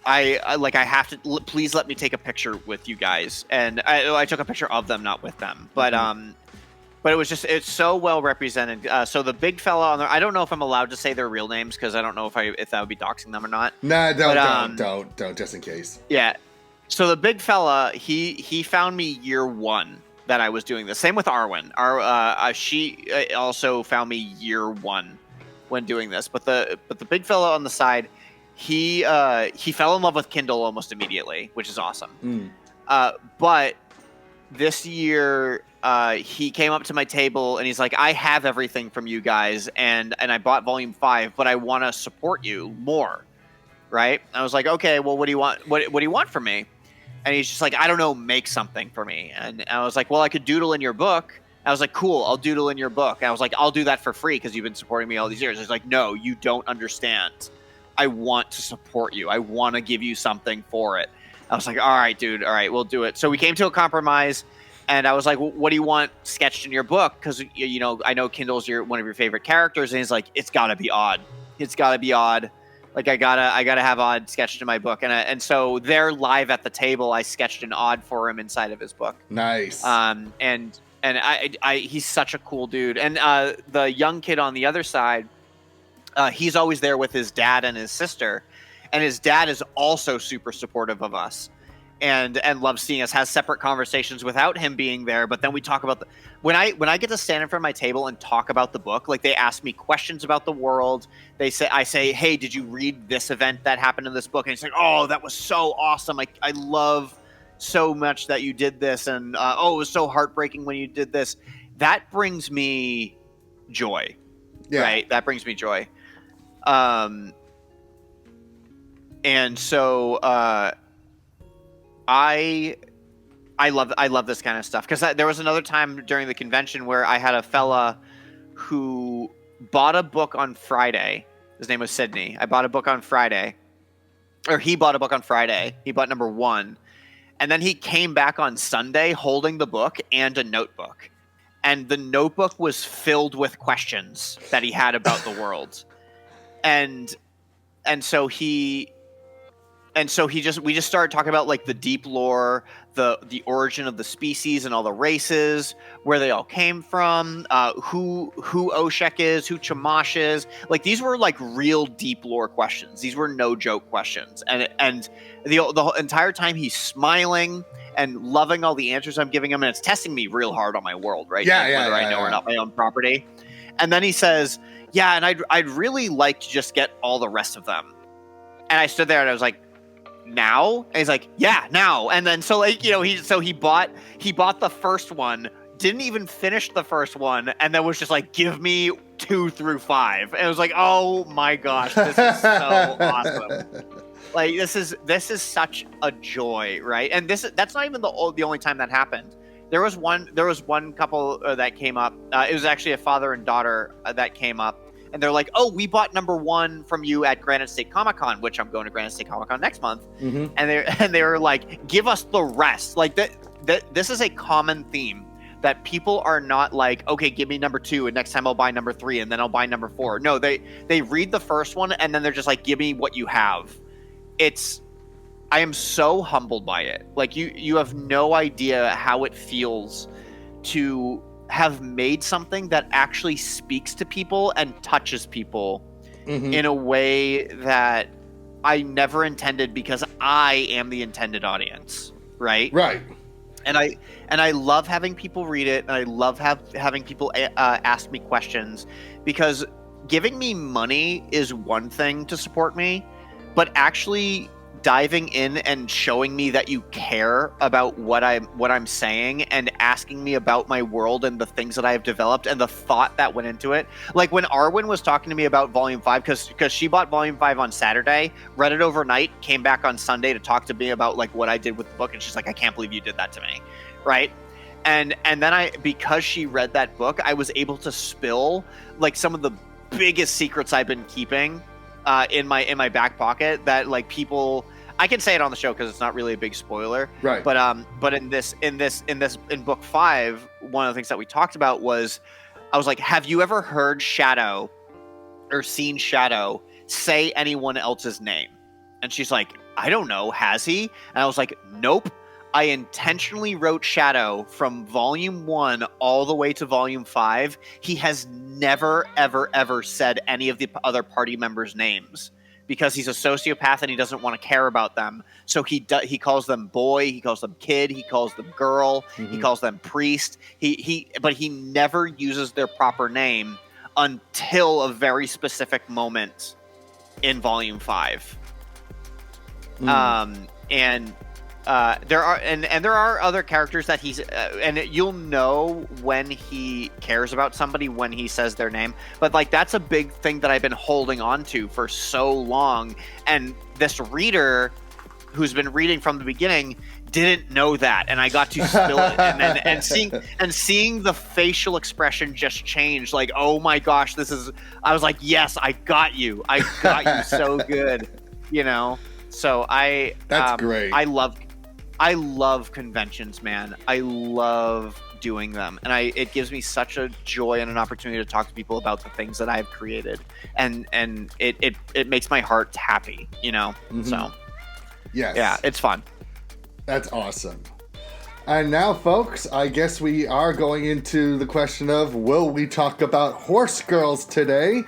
I have to, please let me take a picture with you guys. And I took a picture of them, not with them. But but it's so well represented. So the big fella on there, I don't know if I'm allowed to say their real names, because I don't know if that would be doxing them or not. Nah, don't, just in case. Yeah. So the big fella, he found me year 1 that I was doing this. Same with Arwen. She also found me year 1 when doing this. But the big fella on the side, he fell in love with Kindle almost immediately, which is awesome. But this year, he came up to my table and he's like, I have everything from you guys, and I bought Volume 5, but I want to support you more. Right? I was like, okay, well, what do you want? What do you want from me? And he's just like, I don't know, make something for me. And I was like, well, I could doodle in your book. I was like, cool, I'll doodle in your book. And I was like, I'll do that for free because you've been supporting me all these years. He's like, no, you don't understand. I want to support you. I want to give you something for it. I was like, all right, dude. All right, we'll do it. So we came to a compromise, and I was like, well, what do you want sketched in your book? Because, I know Kindle's one of your favorite characters. And he's like, it's got to be odd. It's got to be odd. Like I gotta have Odd sketched in my book, and so they're live at the table. I sketched an Odd for him inside of his book. Nice. And he's such a cool dude. And the young kid on the other side, he's always there with his dad and his sister, and his dad is also super supportive of us. And loves seeing us, has separate conversations without him being there. But then we talk about when I get to stand in front of my table and talk about the book, like they ask me questions about the world. I say, hey, did you read this event that happened in this book? And he's like, oh, that was so awesome. I love so much that you did this. And it was so heartbreaking when you did this. That brings me joy. Yeah. Right? That brings me joy. And so I love this kind of stuff, because there was another time during the convention where I had a fella who bought a book on Friday. His name was Sydney. I bought a book on Friday, or he bought a book on Friday. He bought number 1, and then he came back on Sunday holding the book and a notebook, and the notebook was filled with questions that he had about the world, and so we just started talking about like the deep lore, the origin of the species and all the races, where they all came from, who Oshek is, who Chamash is. Like these were like real deep lore questions. These were no joke questions. And the entire time he's smiling and loving all the answers I'm giving him, and it's testing me real hard on my world, right? Whether I know or not my own property. And then he says, yeah, and I'd really like to just get all the rest of them. And I stood there and I was like, now? And he's like, yeah, now. And then so like, he bought the first one, didn't even finish the first one, and then was just like, give me 2 through 5. And it was like, oh my gosh, this is so awesome. Like this is such a joy, right? And that's not even the only time that happened. There was one couple that came up. It was actually a father and daughter that came up. And they're like, oh, we bought number 1 from you at Granite State Comic-Con, which I'm going to Granite State Comic-Con next month. Mm-hmm. And they were like, give us the rest. Like this is a common theme, that people are not like, okay, give me number 2, and next time I'll buy number 3, and then I'll buy number 4. No, they read the first one, and then they're just like, give me what you have. I am so humbled by it. Like you have no idea how it feels to have made something that actually speaks to people and touches people in a way that I never intended, because I am the intended audience, right? Right. And I love having people read it, and I love having people ask me questions, because giving me money is one thing to support me, but actually diving in and showing me that you care about what I'm saying, and asking me about my world and the things that I have developed and the thought that went into it. Like when Arwen was talking to me about Volume 5, because she bought Volume 5 on Saturday, read it overnight, came back on Sunday to talk to me about like what I did with the book, and she's like, I can't believe you did that to me, right? And then because she read that book, I was able to spill like some of the biggest secrets I've been keeping in my back pocket, that like people, I can say it on the show because it's not really a big spoiler, right? But in book 5, one of the things that we talked about was, I was like, have you ever heard Shadow or seen Shadow say anyone else's name? And she's like, I don't know, has he? And I was like, nope. I intentionally wrote Shadow from Volume 1 all the way to Volume 5. He has never, ever, ever said any of the other party members' names, because he's a sociopath and he doesn't want to care about them. So he calls them boy, he calls them kid, he calls them girl, he calls them priest. But he never uses their proper name until a very specific moment in Volume 5. There are other characters that he's and you'll know when he cares about somebody when he says their name, but like that's a big thing that I've been holding on to for so long, and this reader who's been reading from the beginning didn't know that, and I got to spill it, and seeing the facial expression just change, like, oh my gosh, I was like, yes, I got you so good, So that's great. I love conventions, man. I love doing them, and it gives me such a joy and an opportunity to talk to people about the things that I've created, and it makes my heart happy, you know. So Yes. yeah, it's fun. That's awesome. And now, folks, I guess we are going into the question of, will we talk about horse girls today?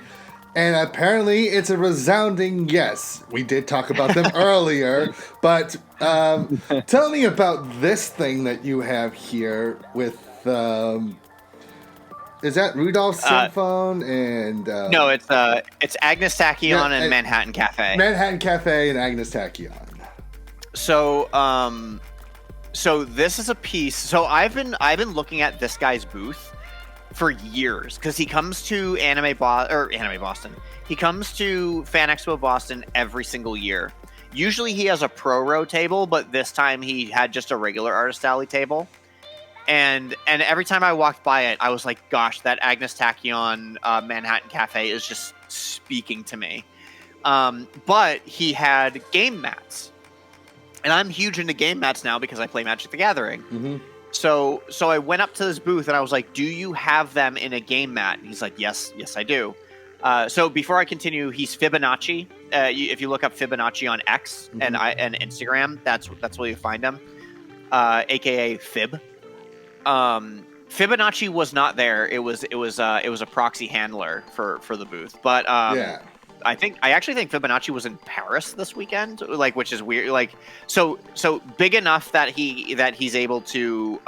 And apparently it's a resounding yes. We did talk about them earlier, but tell me about this thing that you have here with, is that Rudolph's Symphone and... no, it's Agnes Tachyon and Manhattan Cafe. Manhattan Cafe and Agnes Tachyon. So this is a piece. So I've been looking at this guy's booth for years because he comes to Anime Boston. He comes to Fan Expo Boston every single year. Usually he has a pro-row table, but this time he had just a regular Artist Alley table. And every time I walked by it, I was like, gosh, that Agnes Tachyon Manhattan Cafe is just speaking to me. But he had game mats. And I'm huge into game mats now because I play Magic the Gathering. So I went up to this booth and I was like, do you have them in a game mat? And he's like, yes, I do. So before I continue, he's Fibonacci. If you look up Fibonacci on X and Instagram, that's where you find him, aka Fib. Fibonacci was not there. It was a proxy handler for the booth. But I actually think Fibonacci was in Paris this weekend, like, which is weird. Like, so big enough that he's able to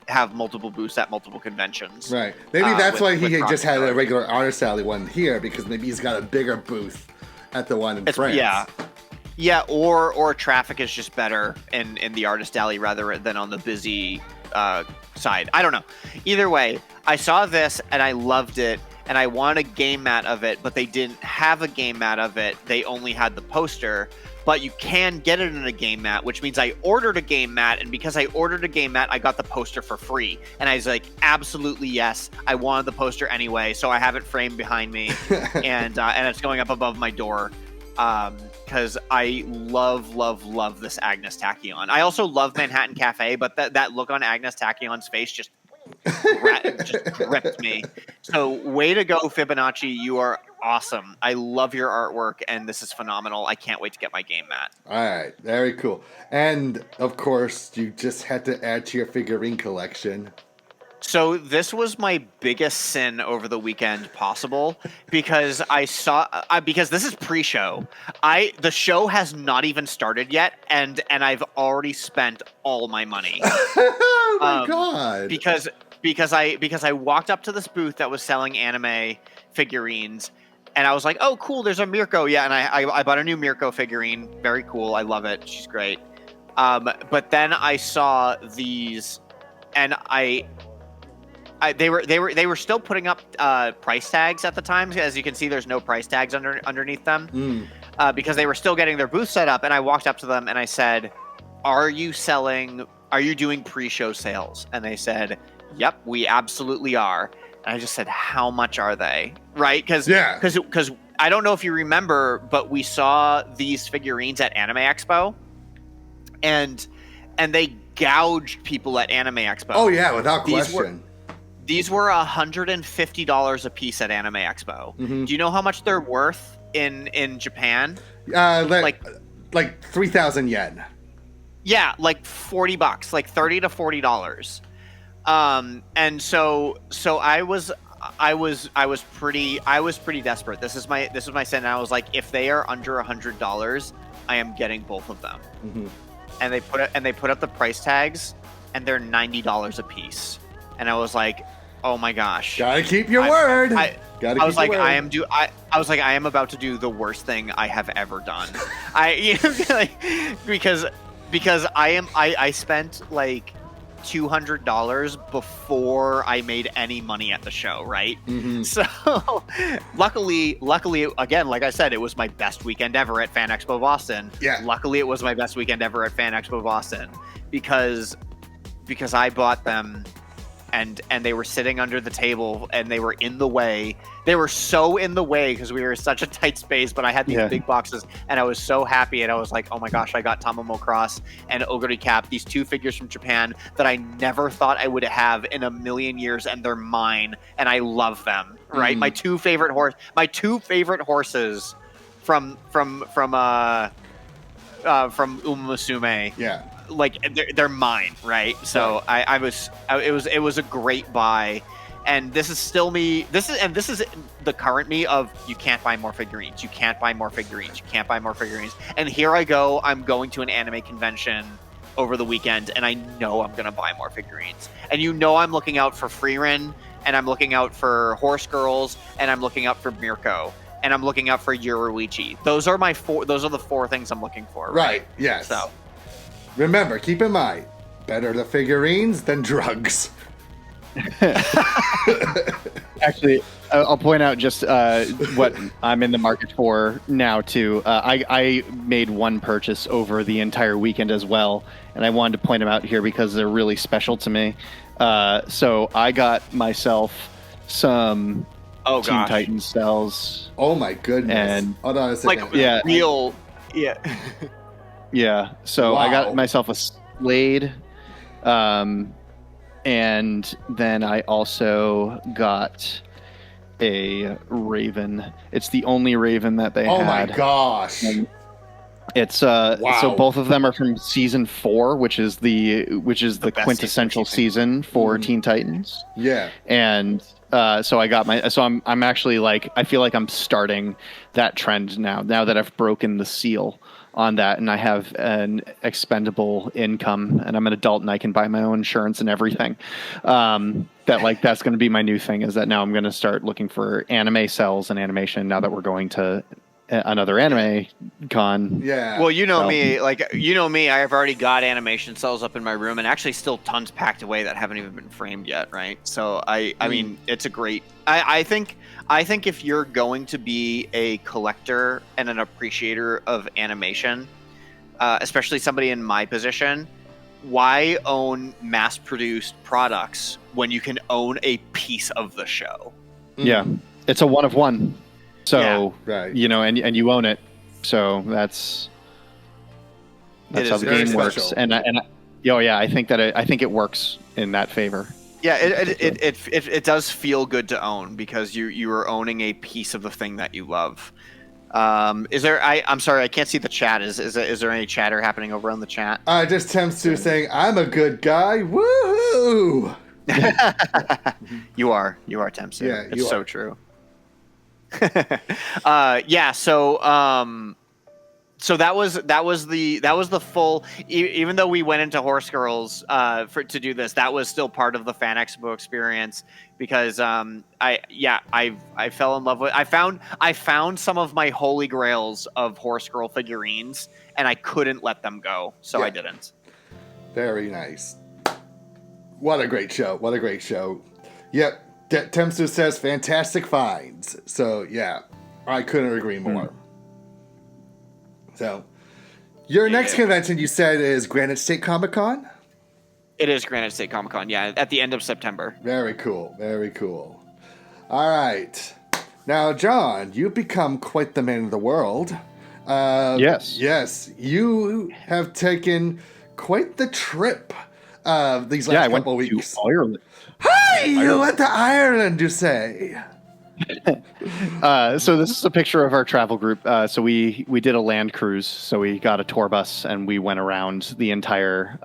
have multiple booths at multiple conventions. Right. Maybe that's why he just had a regular Artist Alley one here, because maybe he's got a bigger booth at the one in France. Yeah. Or traffic is just better in the Artist Alley rather than on the busy side. I don't know. Either way, I saw this and I loved it. And I wanted a game mat of it, but they didn't have a game mat of it. They only had the poster. But you can get it in a game mat, which means I ordered a game mat. And because I ordered a game mat, I got the poster for free. And I was like, absolutely yes. I wanted the poster anyway. So I have it framed behind me. and it's going up above my door. Because I love this Agnes Tachyon. I also love Manhattan Cafe, but that look on Agnes Tachyon's face just ripped me. So way to go, Fibonacci. You are awesome. I love your artwork, and this is phenomenal. I can't wait to get my game mat. All right, very cool. And of course, you just had to add to your figurine collection. So this was my biggest sin over the weekend possible, because because this is pre-show. The show has not even started yet, and I've already spent all my money. Oh my god! Because I walked up to this booth that was selling anime figurines, and I was like, oh cool, there's a Mirko. Yeah, and I bought a new Mirko figurine. Very cool. I love it. She's great. But then I saw these, and they were still putting up price tags at the time. As you can see, there's no price tags underneath them because they were still getting their booth set up. And I walked up to them and I said, are you doing pre-show sales? And they said, yep, we absolutely are. And I just said, how much are they? Right? Because I don't know if you remember, but we saw these figurines at Anime Expo, and they gouged people at Anime Expo. Oh yeah, without question. These were $150 a piece at Anime Expo. Do you know how much they're worth in Japan? Like 3,000 yen. Yeah, like $40, like $30 to $40. And so I was pretty desperate. This is my sin. And I was like, if they are under $100, I am getting both of them. And they put up the price tags, and they're $90 a piece. And I was like, oh my gosh! Gotta keep your word. I was like, I am about to do the worst thing I have ever done. Because I spent like $200 before I made any money at the show, right? So luckily, again, like I said, it was my best weekend ever at Fan Expo Boston. Yeah. Luckily, it was my best weekend ever at Fan Expo Boston because I bought them and they were sitting under the table, and they were in the way. They were so in the way because we were in such a tight space, but I had these big boxes, and I was so happy, and I was like, oh my gosh, I got Tamamo Cross and Oguri Cap, these 2 figures from Japan that I never thought I would have in a million years, and they're mine, and I love them, right? My two favorite horses from Umasume. Yeah. Like they're mine, right? So it was a great buy, and this is still me. This is the current me of you can't buy more figurines, you can't buy more figurines, you can't buy more figurines. And here I go, I'm going to an anime convention over the weekend, and I know I'm gonna buy more figurines. And I'm looking out for Frieren, and I'm looking out for Horse Girls, and I'm looking out for Mirko, and I'm looking out for Yoruichi. Those are the 4 things I'm looking for. Right. Yes. So. Remember, keep in mind, better the figurines than drugs. Actually, I'll point out just what I'm in the market for now, too. I made one purchase over the entire weekend as well, and I wanted to point them out here because they're really special to me. So I got myself some Teen Titans cells. Oh, my goodness. And hold on a second. Real... Yeah. Yeah, so I got myself a Slade, and then I also got a Raven. It's the only Raven that they had. Oh my gosh! And it's so both of them are from season 4, which is the quintessential season for Teen Titans. Yeah, and so I got I'm actually like, I feel like I'm starting that trend now that I've broken the seal on that, and I have an expendable income, and I'm an adult, and I can buy my own insurance and everything. That's going to be my new thing, is that now I'm going to start looking for anime cells and animation now that we're going to another anime con. Yeah. Well, me, I have already got animation cells up in my room, and actually still tons packed away that haven't even been framed yet, right? So I mean, it's a great. I think if you're going to be a collector and an appreciator of animation, especially somebody in my position, why own mass-produced products when you can own a piece of the show? Yeah, it's a one of one. So, right. And you own it. So that's how the game works. And I think it works in that favor. Yeah, it does feel good to own, because you are owning a piece of the thing that you love. Is there? I'm sorry, I can't see the chat. Is there any chatter happening over on the chat? Just Temsu saying, "I'm a good guy." Woohoo! You are Temsu. Yeah, it's so true. So that was the full. Even though we went into Horse Girls to do this, that was still part of the Fan Expo experience, because I fell in love with. I found some of my holy grails of Horse Girl figurines, and I couldn't let them go, so I didn't. Very nice. What a great show! What a great show! Yep. Temsu says fantastic finds. So yeah, I couldn't agree more. So, your next convention, you said, is Granite State Comic Con? It is Granite State Comic Con, yeah, at the end of September. Very cool, very cool. All right. Now, John, you've become quite the man of the world. Yes. Yes, you have taken quite the trip these last couple weeks. I went to Ireland. Hi! You went to Ireland, you say? So this is a picture of our travel group. So we did a land cruise. So we got a tour bus and we went around the entire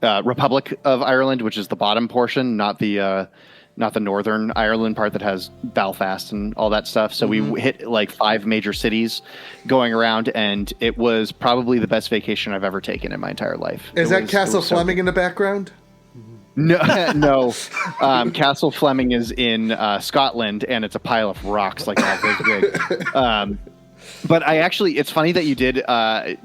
Republic of Ireland, which is the bottom portion, not the Northern Ireland part that has Belfast and all that stuff. So we hit like 5 major cities going around, and it was probably the best vacation I've ever taken in my entire life. Is that Castle Fleming in the background? No. Castle Fleming is in Scotland, and it's a pile of rocks like that big. But it's funny that you did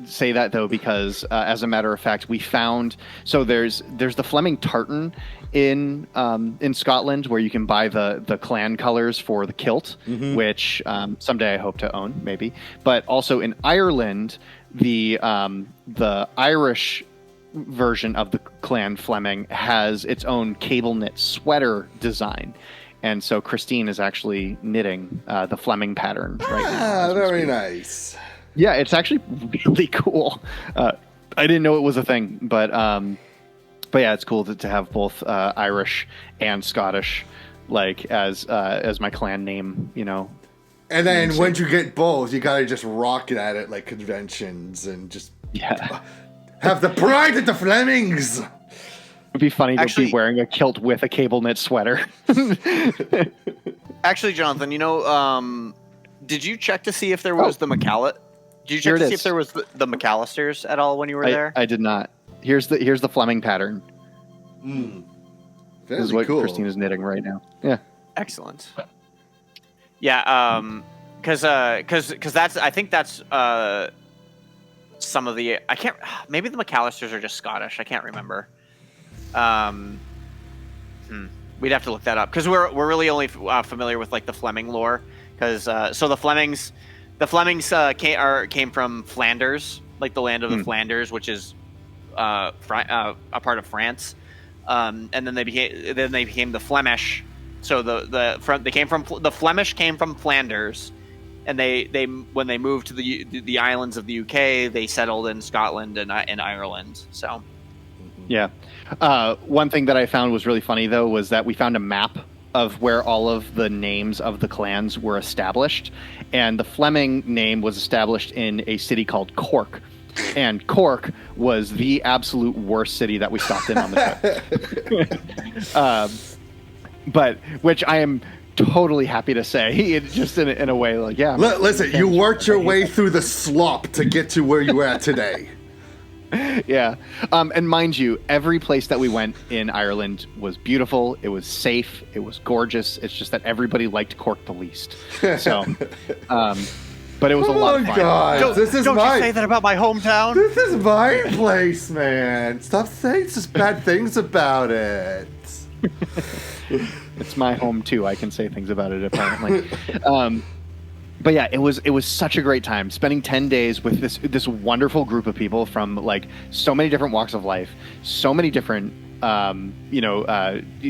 say that, though, because as a matter of fact, we found, so there's the Fleming tartan in Scotland, where you can buy the clan colors for the kilt, which someday I hope to own, maybe. But also in Ireland, the Irish version of the clan Fleming has its own cable knit sweater design. And so Christine is actually knitting the Fleming pattern right now. Very nice. Yeah, it's actually really cool. I didn't know it was a thing, but yeah, it's cool to have both Irish and Scottish as my clan name, And then once you get both, you gotta just rock it at it like conventions and just have the pride of the Flemings. It'd be funny to be wearing a kilt with a cable knit sweater. Actually, Jonathan, did you check to see if there was the McCall? Did you check to see if there was the McAllisters at all when you were there? I did not. Here's the Fleming pattern. This is what cool. Christine is knitting right now. Yeah. Excellent. Yeah, because I think that's some of the maybe the McAllisters are just Scottish. I can't remember. We'd have to look that up because we're really only familiar with the Fleming lore. Because so the Flemings came from Flanders, the land of the Flanders, which is a part of France. And then they became the Flemish. So the Flemish came from Flanders, and they when they moved to the islands of the UK, they settled in Scotland and Ireland. So yeah, one thing that I found was really funny though was that we found a map of where all of the names of the clans were established, and the Fleming name was established in a city called Cork. And Cork was the absolute worst city that we stopped in on the trip. But which I am totally happy to say, just in a way listen, you worked your way through the slop to get to where you were at today. Yeah. And mind you, every place that we went in Ireland was beautiful. It was safe. It was gorgeous. It's just that everybody liked Cork the least. So, but it was a lot of fun. God, don't you say that about my hometown? This is my place, man. Stop saying such bad things about it. It's my home too. I can say things about it apparently. But yeah, it was such a great time spending 10 days with this wonderful group of people from so many different walks of life, so many different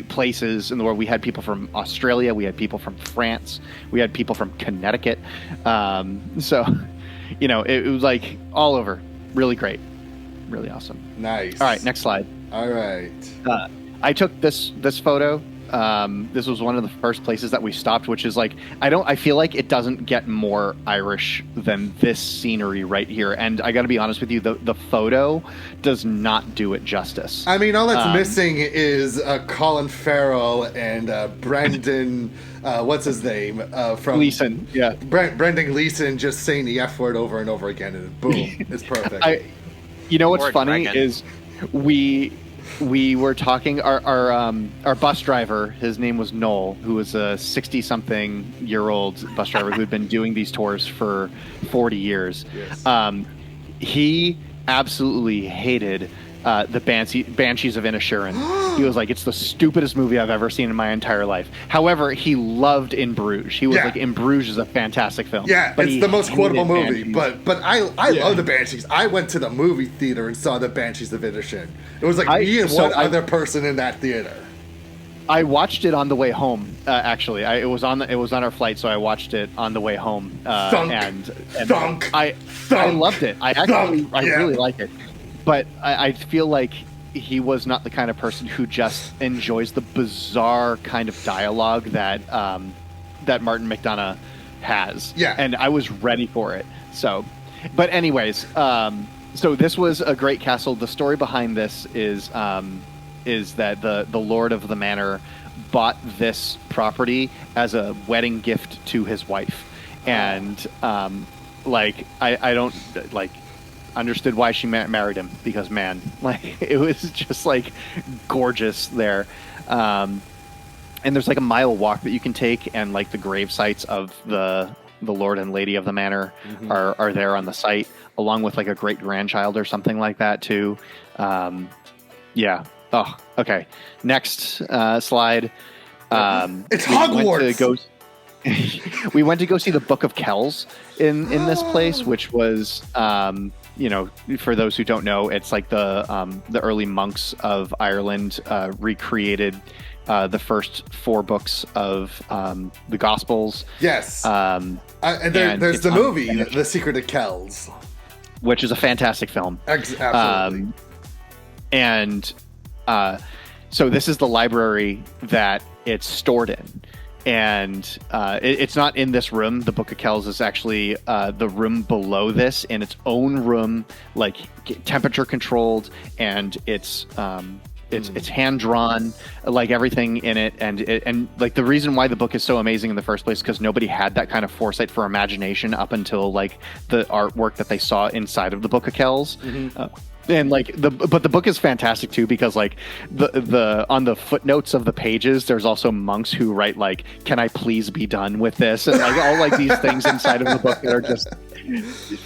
places in the world. We had people from Australia, we had people from France, we had people from Connecticut. So it was all over. Really great, really awesome. Nice. All right, next slide. All right. I took this photo. This was one of the first places that we stopped, which is I feel like it doesn't get more Irish than this scenery right here. And I got to be honest with you, the photo does not do it justice. I mean, all that's missing is Colin Farrell and Brendan, what's his name? From Gleeson, yeah. Brendan Gleeson just saying the F word over and over again, and boom, it's perfect. What's funny is we were talking, our bus driver, his name was Noel, who was a 60-something-year-old bus driver who had been doing these tours for 40 years. Yes. He absolutely hated the Banshees of Inisherin. He was like, it's the stupidest movie I've ever seen in my entire life. However, he loved In Bruges. He was In Bruges is a fantastic film. Yeah, but it's the most quotable movie. But I love the Banshees. I went to the movie theater and saw the Banshees of Inisherin. It was me and one other person in that theater. I watched it on the way home. Actually, it was on our flight, so I watched it on the way home. Thunk. I loved it. I really like it. But I feel like he was not the kind of person who just enjoys the bizarre kind of dialogue that Martin McDonagh has. Yeah. And I was ready for it. So, but anyways, so this was a great castle. The story behind this is that the Lord of the Manor bought this property as a wedding gift to his wife. And I don't understood why she married him, because it was just gorgeous there. And there's a mile walk that you can take, and the grave sites of the Lord and Lady of the Manor are there on the site, along with a great grandchild or something like that too. Yeah. Oh, okay. Next slide. It's Hogwarts. We went to go see the Book of Kells in this place, which was for those who don't know, it's like the early monks of Ireland recreated the first 4 books of the Gospels. Yes. And there's the movie, The Secret of Kells, which is a fantastic film. Absolutely. So this is the library that it's stored in. And it's not in this room. The Book of Kells is actually the room below this, in its own room, like temperature controlled, and it's hand drawn, like everything in it, and like the reason why the book is so amazing in the first place, because nobody had that kind of foresight for imagination up until like the artwork that they saw inside of the Book of Kells. And like but the book is fantastic too, because like the on the footnotes of the pages, there's also monks who write like, "Can I please be done with this?" and like all like these things inside of the book that are just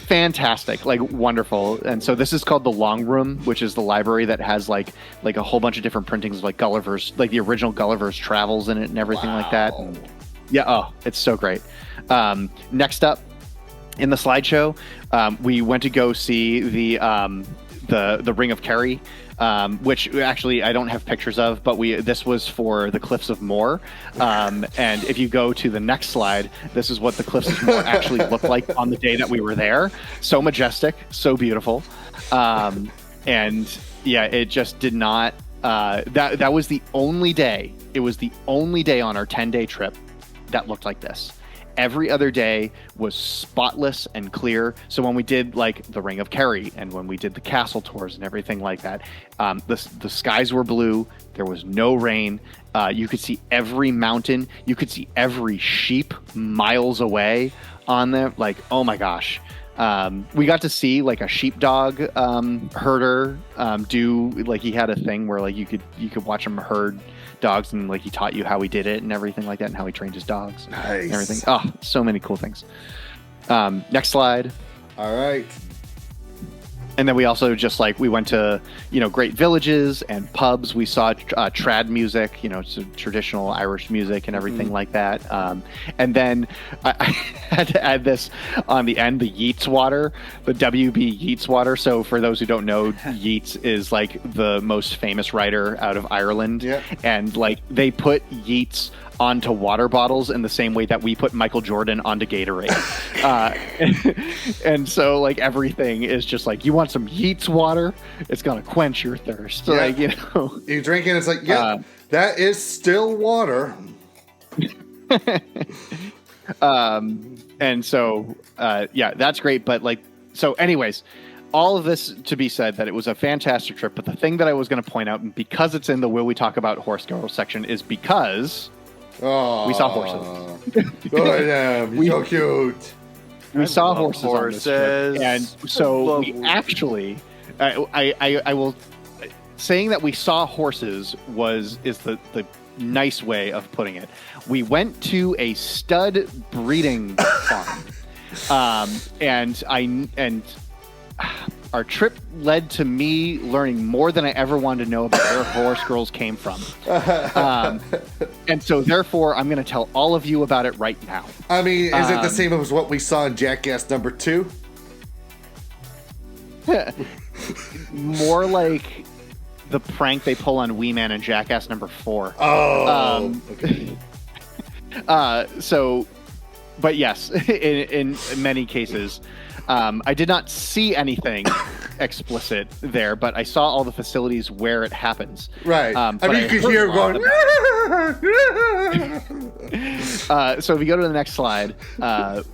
fantastic, like wonderful. And so this is called the Long Room, which is the library that has like a whole bunch of different printings of like Gulliver's, like the original Gulliver's Travels in it and everything like that. And it's so great. Next up in the slideshow, we went to go see the Ring of Kerry, which actually I don't have pictures of, but this was for the Cliffs of Moher. And if you go to the next slide, this is what the Cliffs of Moher actually looked like on the day that we were there. So majestic, so beautiful. And yeah, it just did not, that was the only day, it was the only day on our 10-day trip that looked like this. Every other day was spotless and clear. So when we did like the Ring of Kerry and when we did the castle tours and everything like that, the skies were blue. There was no rain. You could see every mountain. You could see every sheep miles away on there. Like, oh my gosh. We got to see like a sheepdog herder do, like, he had a thing where like you could watch him herd dogs, and like he taught you how he did it and everything like that, and how he trained his dogs. Nice. And everything. Oh, so many cool things. Next slide. All right. And then we also just like, we went to, great villages and pubs. We saw trad music, so traditional Irish music and everything like that. And then I had to add this on the end, the Yeats water, the WB Yeats water. So for those who don't know, Yeats is like the most famous writer out of Ireland. Yeah. And like they put Yeats onto water bottles in the same way that we put Michael Jordan onto Gatorade. And so like everything is just like, you want some Yeats water? It's going to quench your thirst. Yeah. Like, You drink it, it's like, that is still water. And so, that's great. But like, so anyways, all of this to be said that it was a fantastic trip. But the thing that I was going to point out, and because it's in the Will We Talk About Horse Girls section, is because we saw horses. So cute. We saw horses on this trip. And so we actually, I will, saying that we saw horses is the nice way of putting it. We went to a stud breeding farm. And our trip led to me learning more than I ever wanted to know about where horse girls came from. And so therefore, I'm going to tell all of you about it right now. I mean, is it the same as what we saw in Jackass number 2? More like the prank they pull on Wee Man and Jackass number 4. Oh, okay. But yes, in many cases, I did not see anything explicit there, but I saw all the facilities where it happens. Right. I mean, you could hear going. So if you go to the next slide,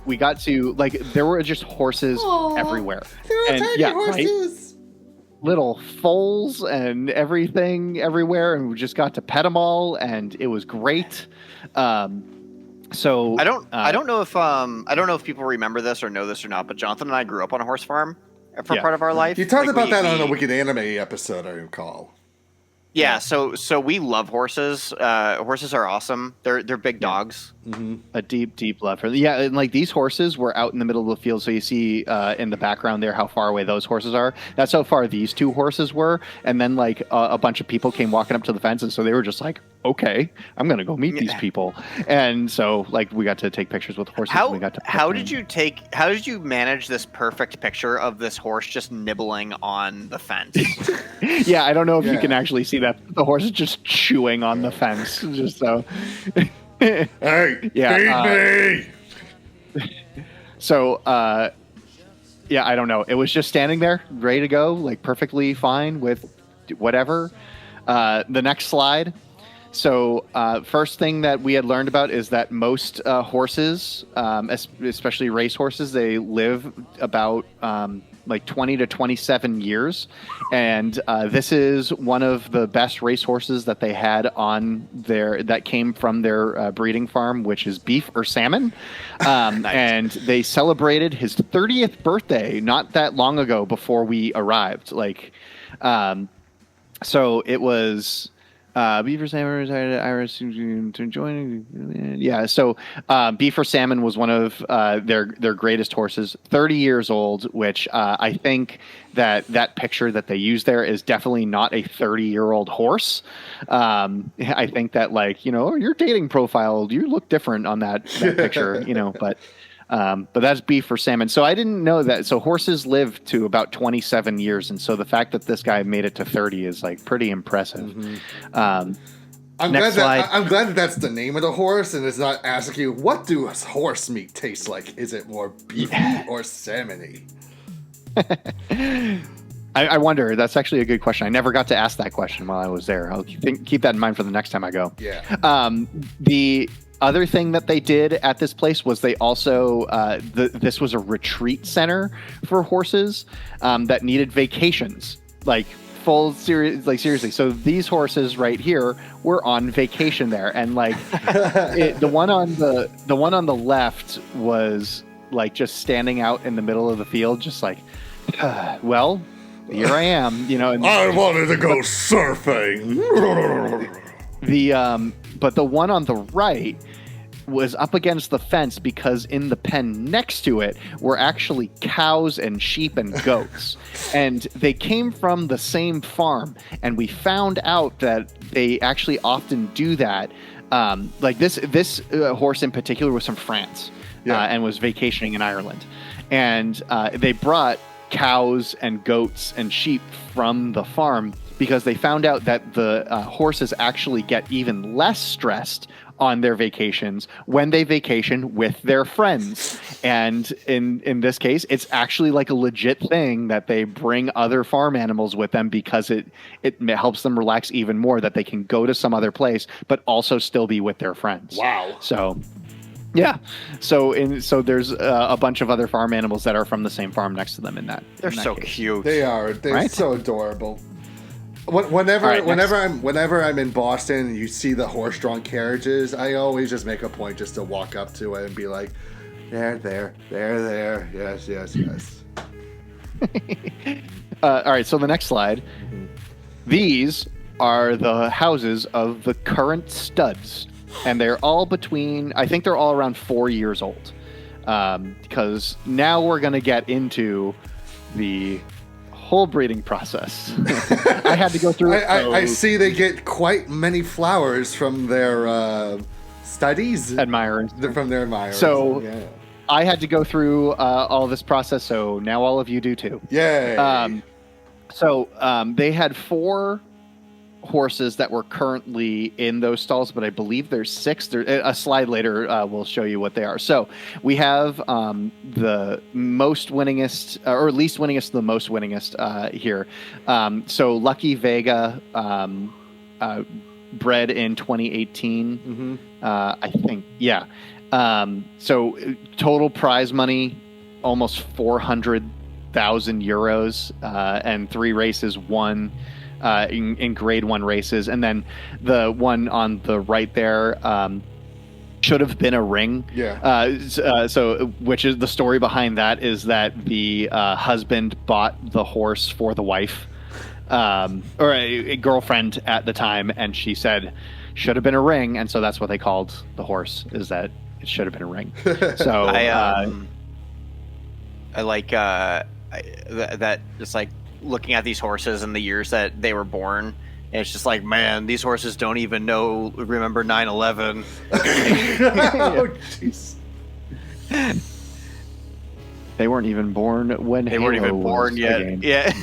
we got to, like, there were just horses everywhere. There were tiny horses. Right? Little foals and everything everywhere, and we just got to pet them all, and it was great. So I don't know if people remember this or know this or not, but Jonathan and I grew up on a horse farm for part of our life. You talked about that on a Wicked Anime episode, I recall. Yeah, so we love horses. Horses are awesome. They're big dogs. A deep love for them. Yeah, and like these horses were out in the middle of the field, so you see in the background there how far away those horses are. That's how far these two horses were, and then like a bunch of people came walking up to the fence, and so they were just like, "Okay, I'm gonna go meet these people." And so like we got to take pictures with the horses. How and we got to how did you manage this perfect picture of this horse just nibbling on the fence? Yeah, I don't know if you can actually see that. The horse is just chewing on the fence, just so. Hey, feed me! So, yeah, I don't know. It was just standing there, ready to go, like perfectly fine with whatever. The next slide. So, first thing that we had learned about is that most horses, especially race horses, they live about like 20 to 27 years. And this is one of the best race horses that they had on that came from their breeding farm, which is beef or salmon. Nice. And they celebrated his 30th birthday not that long ago before we arrived. Like, so it was... Beaver Salmon Iris to join. Yeah, so Beaver Salmon was one of their greatest horses, 30 years old, which I think that picture that they use there is definitely not a 30-year-old horse. I think that, like, your dating profile, you look different on that picture, but that's beef for salmon. So I didn't know that. So horses live to about 27 years. And so the fact that this guy made it to 30 is like pretty impressive. I'm glad that that's the name of the horse and it's not asking you, what does horse meat taste like? Is it more beefy or salmony? I wonder. That's actually a good question. I never got to ask that question while I was there. I'll keep that in mind for the next time I go. Yeah. The other thing that they did at this place was they also this was a retreat center for horses that needed vacations, like seriously. So these horses right here were on vacation there, and like the one on the left was like just standing out in the middle of the field, just like, well, here I am, And, I wanted to go surfing. But the one on the right was up against the fence because in the pen next to it were actually cows and sheep and goats. And they came from the same farm. And we found out that they actually often do that. Like this horse in particular was from France and was vacationing in Ireland. And they brought cows and goats and sheep from the farm because they found out that the horses actually get even less stressed on their vacations when they vacation with their friends. And in this case, it's actually like a legit thing that they bring other farm animals with them because it helps them relax even more, that they can go to some other place, but also still be with their friends. Wow. So... yeah, so there's a bunch of other farm animals that are from the same farm next to them in that. They're so case. cute. They are. They're right? so adorable. Whenever I'm in Boston and you see the horse-drawn carriages, I always just make a point just to walk up to it and be like, they're there, yes. All right, so the next slide. These are the houses of the current studs. And they're all I think they're all around 4 years old. Because now we're going to get into the whole breeding process. I had to go through I see they get quite many flowers from their studies. Admirers. From their admirers. So yeah. I had to go through all this process, so now all of you do too. Yay! So they had 4 horses that were currently in those stalls, but I believe there's 6. A slide later will show you what they are. So we have the most winningest, or least winningest to the most winningest here. So Lucky Vega, bred in 2018, I think. Yeah. So total prize money, almost 400,000 euros, and 3 races won. In grade 1 races, and then the one on the right there should have been a ring. So which is the story behind that is that the husband bought the horse for the wife, or a girlfriend at the time, and she said should have been a ring, and so that's what they called the horse, is that it should have been a ring. So I like that just like looking at these horses and the years that they were born, and it's just like, man, these horses don't even remember 9/11. Oh, jeez. They weren't even born when They weren't even born yet. Yeah.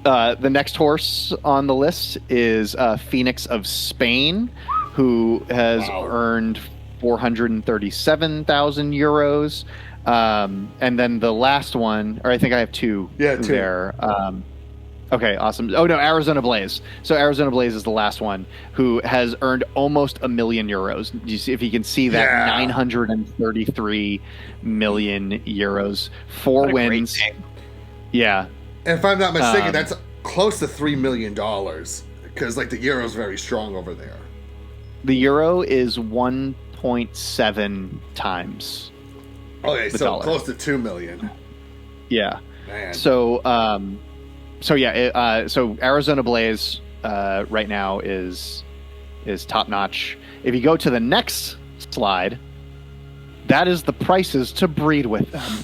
The next horse on the list is Phoenix of Spain, who has earned 437,000 euros. And then the last one, or I think I have two there. Okay, awesome. Oh, no, Arizona Blaze. So Arizona Blaze is the last one, who has earned almost €1 million. You see, if you can see that, 933 million euros, 4 wins. Yeah. And if I'm not mistaken, that's close to $3 million, because like the euro's very strong over there. The euro is 1.7 times. Okay, the so dollar. Close to 2 million. Yeah. Man. So Arizona Blaze right now is top notch. If you go to the next slide, that is the prices to breed with them.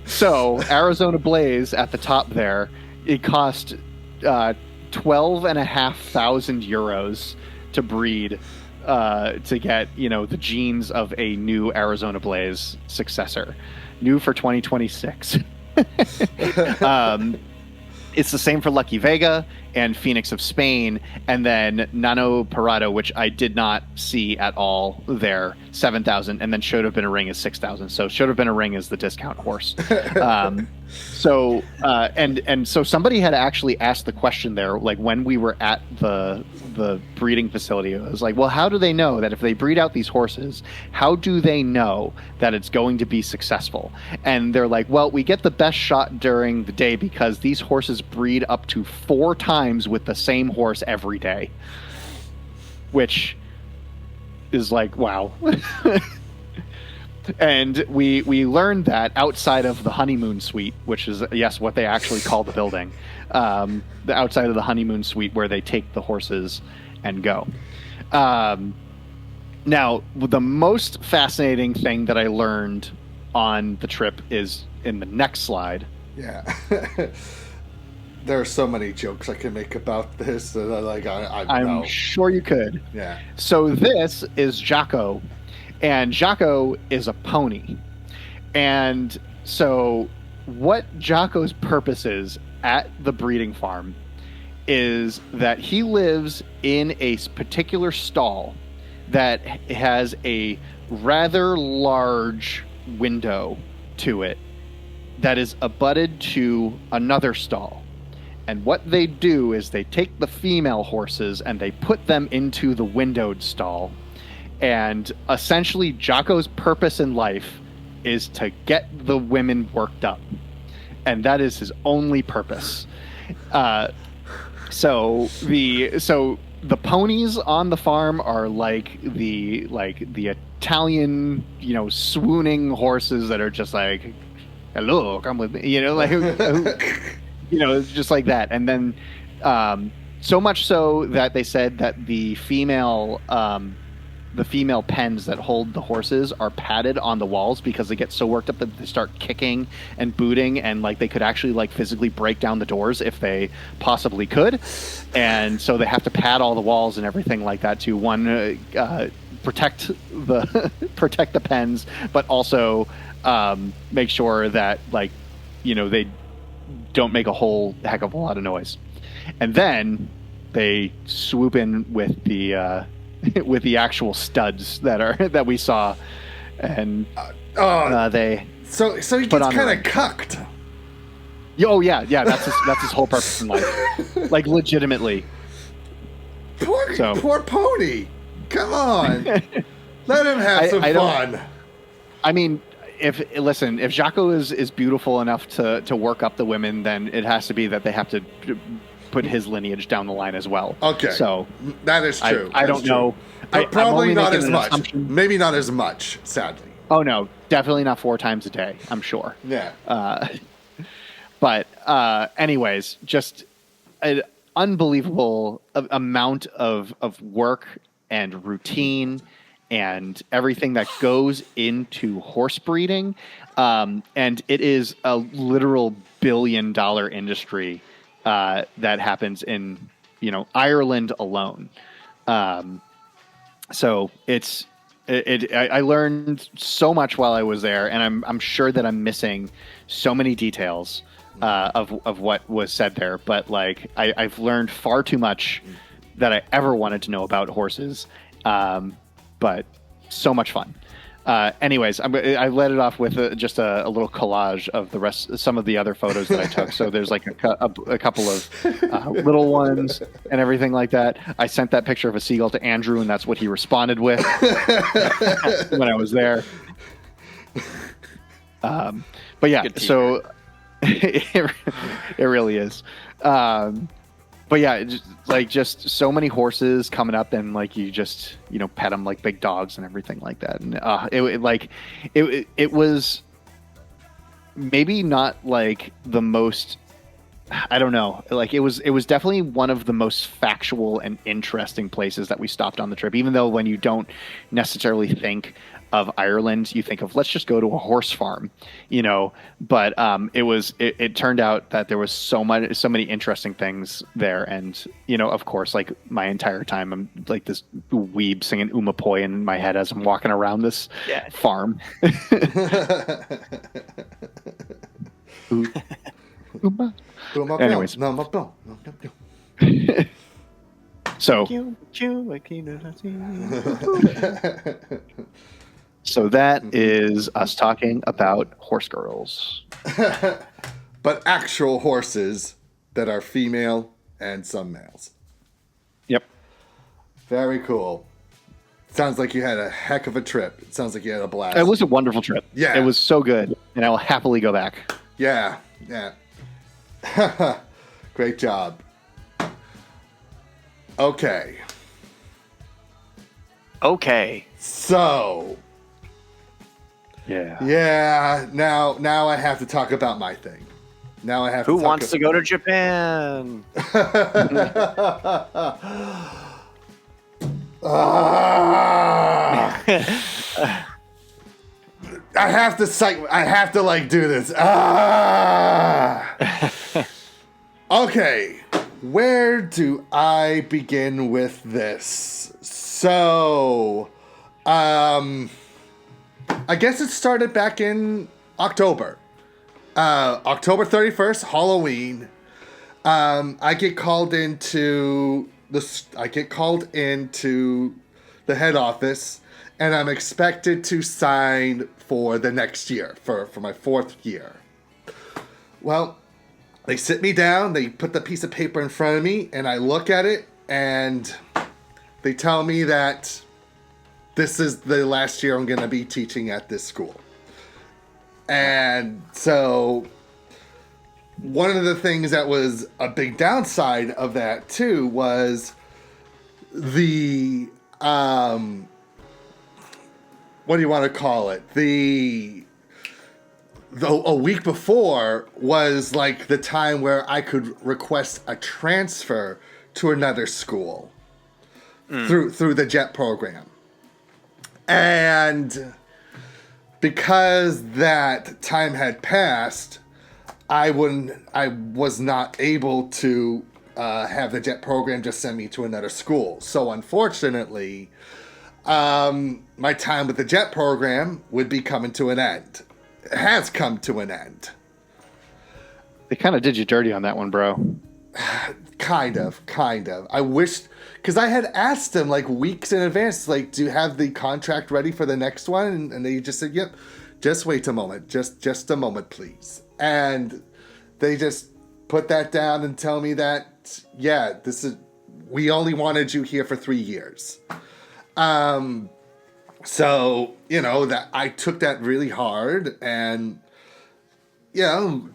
So Arizona Blaze at the top there, it cost 12,500 euros to breed, to get, the genes of a new Arizona Blaze successor, new for 2026. It's the same for Lucky Vega and Phoenix of Spain, and then Nano Parado, which I did not see at all there, 7,000, and then Should Have Been a Ring is 6,000. So Should Have Been a Ring is the discount horse. So somebody had actually asked the question there, like when we were at the breeding facility. It was like, well, how do they know that if they breed out these horses, how do they know that it's going to be successful? And they're like, well, we get the best shot during the day because these horses breed up to 4 times with the same horse every day, which is like, wow. And we learned that outside of the honeymoon suite, which is, yes, what they actually call the building, the outside of the honeymoon suite where they take the horses and go. Now, the most fascinating thing that I learned on the trip is in the next slide. Yeah. There are so many jokes I can make about this that I'm sure you could. Yeah. So this is Jocko. And Jocko is a pony. And so what Jocko's purpose is at the breeding farm is that he lives in a particular stall that has a rather large window to it that is abutted to another stall. And what they do is they take the female horses and they put them into the windowed stall. And essentially, Jocko's purpose in life is to get the women worked up, and that is his only purpose. So the ponies on the farm are like the Italian, swooning horses that are just like, hello, come with me, just like that. And then so much so that they said that the female pens that hold the horses are padded on the walls because they get so worked up that they start kicking and booting, and like they could actually like physically break down the doors if they possibly could. And so they have to pad all the walls and everything like that to protect the pens, but also make sure that they don't make a whole heck of a lot of noise. And then they swoop in with the with the actual studs that we saw, and they so he gets kind of cucked. Oh yeah, that's his whole purpose in life, like legitimately. Poor pony. Come on, let him have some fun. I mean, if Jocko is beautiful enough to work up the women, then it has to be that they have to put his lineage down the line as well. Okay, so that is true. I don't know. Probably not as much. Maybe not as much, sadly. Oh no, Definitely not 4 times a day, I'm sure. Yeah. But anyways, just an unbelievable amount of work and routine and everything that goes into horse breeding. And it is a literal billion-dollar industry that happens in, Ireland alone. So I learned so much while I was there, and I'm sure that I'm missing so many details of what was said there. But like I've learned far too much that I ever wanted to know about horses. But so much fun. Anyways, I let it off with just a little collage of some of the other photos that I took. So there's like a couple of little ones and everything like that. I sent that picture of a seagull to Andrew, and that's what he responded with when I was there. But yeah, so it really is. But yeah, just so many horses coming up, and like you just pet them like big dogs and everything like that, and it was maybe not like the most, I don't know, like it was definitely one of the most factual and interesting places that we stopped on the trip. Even though when you don't necessarily think of Ireland, you think of let's just go to a horse farm, but it turned out that there was so many interesting things there. And of course, like my entire time I'm like this weeb singing Umapoy in my head as I'm walking around this farm. Anyways, so So that is us talking about horse girls. But actual horses that are female and some males. Yep. Very cool. Sounds like you had a heck of a trip. It sounds like you had a blast. It was a wonderful trip. Yeah. It was so good, and I will happily go back. Yeah. Great job. Okay. So... Yeah. Now I have to talk about my thing. Now I have. Who wants to go to Japan? I have to like do this. Okay. Where do I begin with this? So, I guess it started back in October. October 31st, Halloween. I get called into the head office, and I'm expected to sign for the next year, for my 4th year. Well, they sit me down, they put the piece of paper in front of me, and I look at it, and they tell me that this is the last year I'm going to be teaching at this school. And so one of the things that was a big downside of that too was the, what do you want to call it? A week before was like the time where I could request a transfer to another school through the JET program. And because that time had passed, I was not able to have the JET program just send me to another school. So unfortunately, my time with the JET program would be coming to an end. It has come to an end. They kind of did you dirty on that one, bro. Kind of. I wish, because I had asked them like weeks in advance, like, do you have the contract ready for the next one? And they just said, yep, just wait a moment. Just a moment, please. And they just put that down and tell me that, yeah, we only wanted you here for 3 years. So, that I took that really hard and,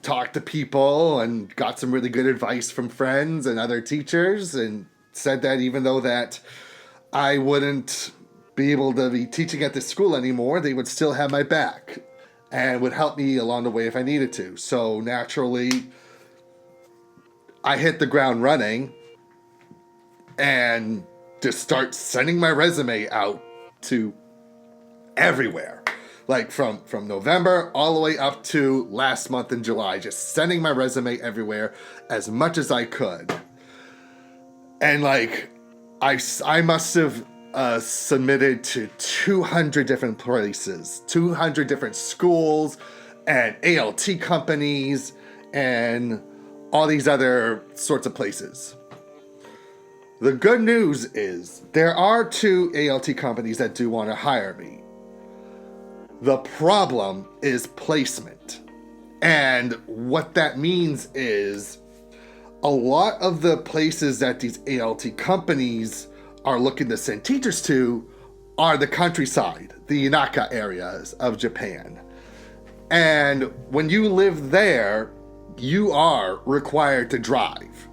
talked to people and got some really good advice from friends and other teachers, and said that even though that I wouldn't be able to be teaching at this school anymore, they would still have my back and would help me along the way if I needed to. So naturally, I hit the ground running and just start sending my resume out to everywhere. Like from November all the way up to last month in July, just sending my resume everywhere as much as I could. And like, I must have submitted to 200 different places, 200 different schools and ALT companies and all these other sorts of places. The good news is there are 2 ALT companies that do want to hire me. The problem is placement. And what that means is a lot of the places that these ALT companies are looking to send teachers to are the countryside, the Inaka areas of Japan. And when you live there, you are required to drive.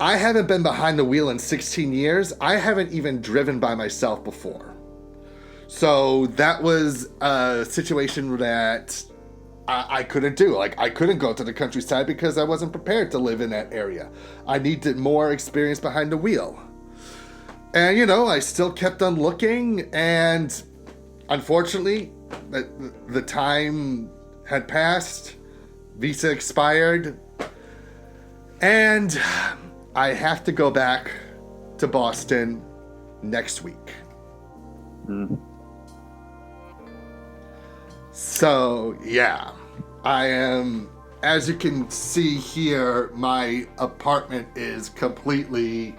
I haven't been behind the wheel in 16 years. I haven't even driven by myself before. So that was a situation that I couldn't do. Like, I couldn't go to the countryside because I wasn't prepared to live in that area. I needed more experience behind the wheel. And, you know, I still kept on looking, and unfortunately, the time had passed, visa expired, and I have to go back to Boston next week. So, yeah, I am, as you can see here, my apartment is completely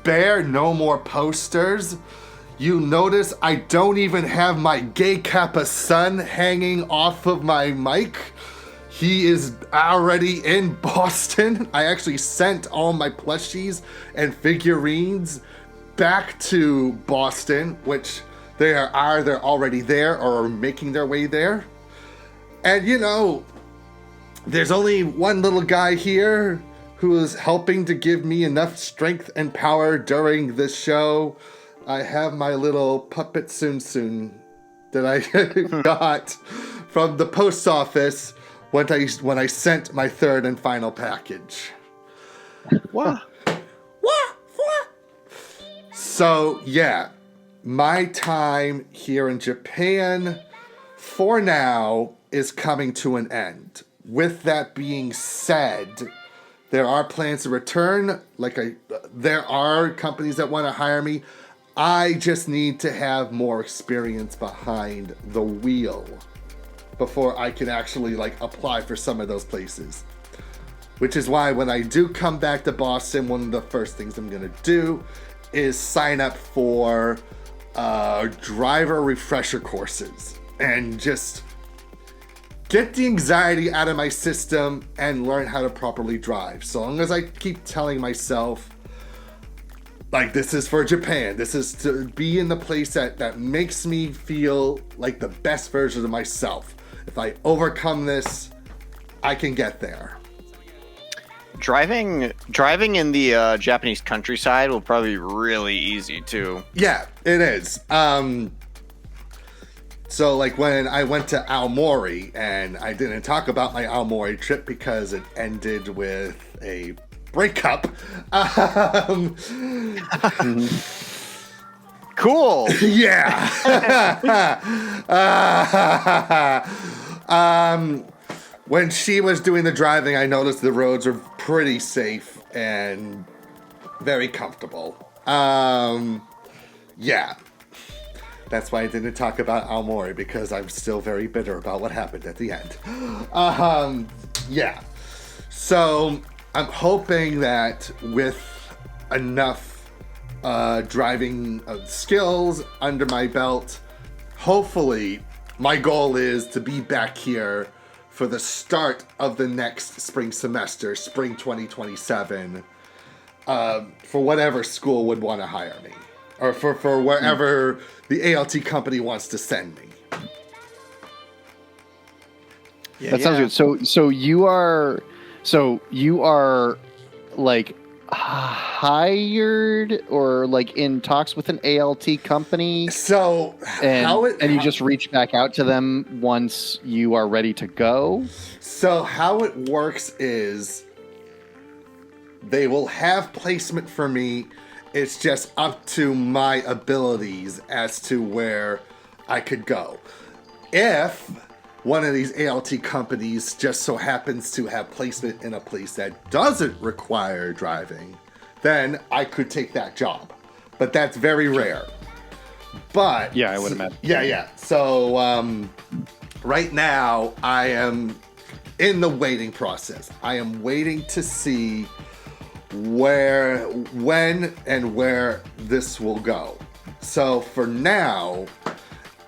bare, no more posters. You notice I don't even have my gay Kappa son hanging off of my mic. He is already in Boston. I actually sent all my plushies and figurines back to Boston, which they are either already there or making their way there. And you know, there's only one little guy here who is helping to give me enough strength and power during this show. I have my little puppet Soon that I got from the post office when I sent my third and final package. What? So yeah, my time here in Japan, for now, is coming to an end. With that being said, there are plans to return. There are companies that want to hire me. I just need to have more experience behind the wheel before I can actually apply for some of those places. Which is why when I do come back to Boston, one of the first things I'm gonna do is sign up for driver refresher courses and just get the anxiety out of my system and learn how to properly drive. So long as I keep telling myself, this is for Japan, this is to be in the place that makes me feel like the best version of myself. If I overcome this, I can get there. Driving in the Japanese countryside will probably be really easy too. Yeah, it is. So when I went to Aomori, and I didn't talk about my Aomori trip because it ended with a breakup. Cool. Yeah. When she was doing the driving, I noticed the roads were pretty safe and very comfortable. Yeah. That's why I didn't talk about Aomori, because I'm still very bitter about what happened at the end. Yeah. So I'm hoping that with enough driving skills under my belt, hopefully my goal is to be back here for the start of the next spring semester, spring 2027, for whatever school would want to hire me, or for wherever the ALT company wants to send me. Yeah, that sounds good. So you are hired or like in talks with an ALT company, So and you just reach back out to them once you are ready to go? So how it works is they will have placement for me. It's just up to my abilities as to where I could go. If one of these ALT companies just so happens to have placement in a place that doesn't require driving, then I could take that job. But that's very rare. But Yeah, I would imagine. Yeah. So right now I am in the waiting process. I am waiting to see when and where this will go. So for now,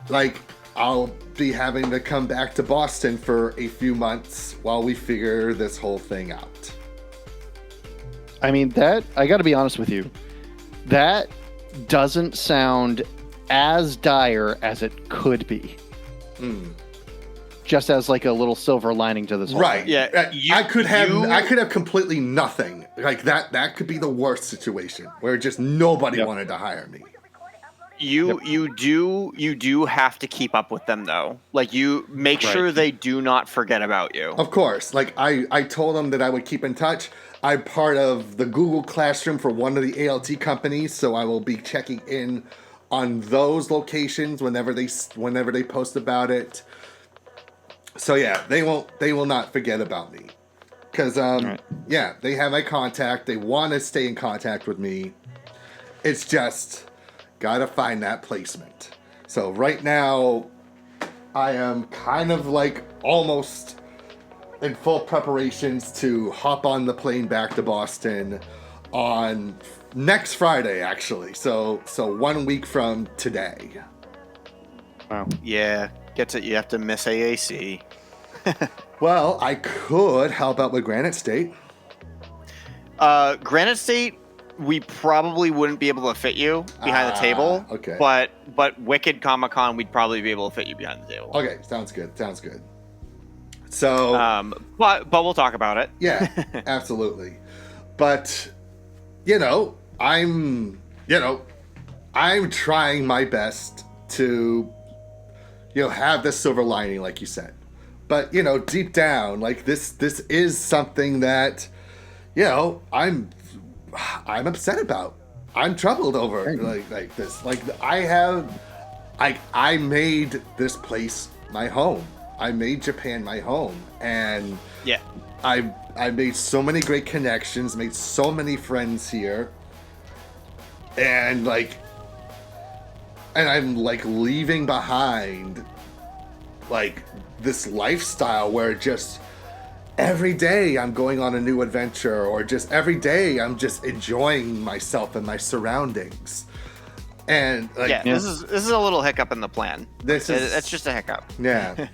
like, I'll be having to come back to Boston for a few months while we figure this whole thing out. I mean, that, I got to be honest with you, that doesn't sound as dire as it could be. Just as like a little silver lining to this whole Right. thing. Yeah, I could have completely nothing. Like that could be the worst situation where just nobody wanted to hire me. You do have to keep up with them though. Like, you make sure they do not forget about you. Of course. Like I told them that I would keep in touch. I'm part of the Google Classroom for one of the ALT companies, so I will be checking in on those locations whenever they post about it. So yeah, they will not forget about me. Cuz yeah, they have my contact. They want to stay in contact with me. It's just gotta find that placement. So right now I am kind of like almost in full preparations to hop on the plane back to Boston on next Friday, actually. So 1 week from today. Wow. Yeah, you have to miss AAC. Well, I could help out with Granite State. Granite State, we probably wouldn't be able to fit you behind the table. Okay. But Wicked Comic Con, we'd probably be able to fit you behind the table. Okay, sounds good. So, but we'll talk about it. yeah, absolutely. But I'm trying my best to have this silver lining, like you said. But deep down, like this is something that I'm upset about. I'm troubled over like this. Like I made this place my home. I made Japan my home, and Yeah. I made so many great connections, made so many friends here, and I'm like leaving behind like this lifestyle where just every day I'm going on a new adventure, or just every day I'm just enjoying myself and my surroundings. And This is a little hiccup in the plan. It's just a hiccup. Yeah.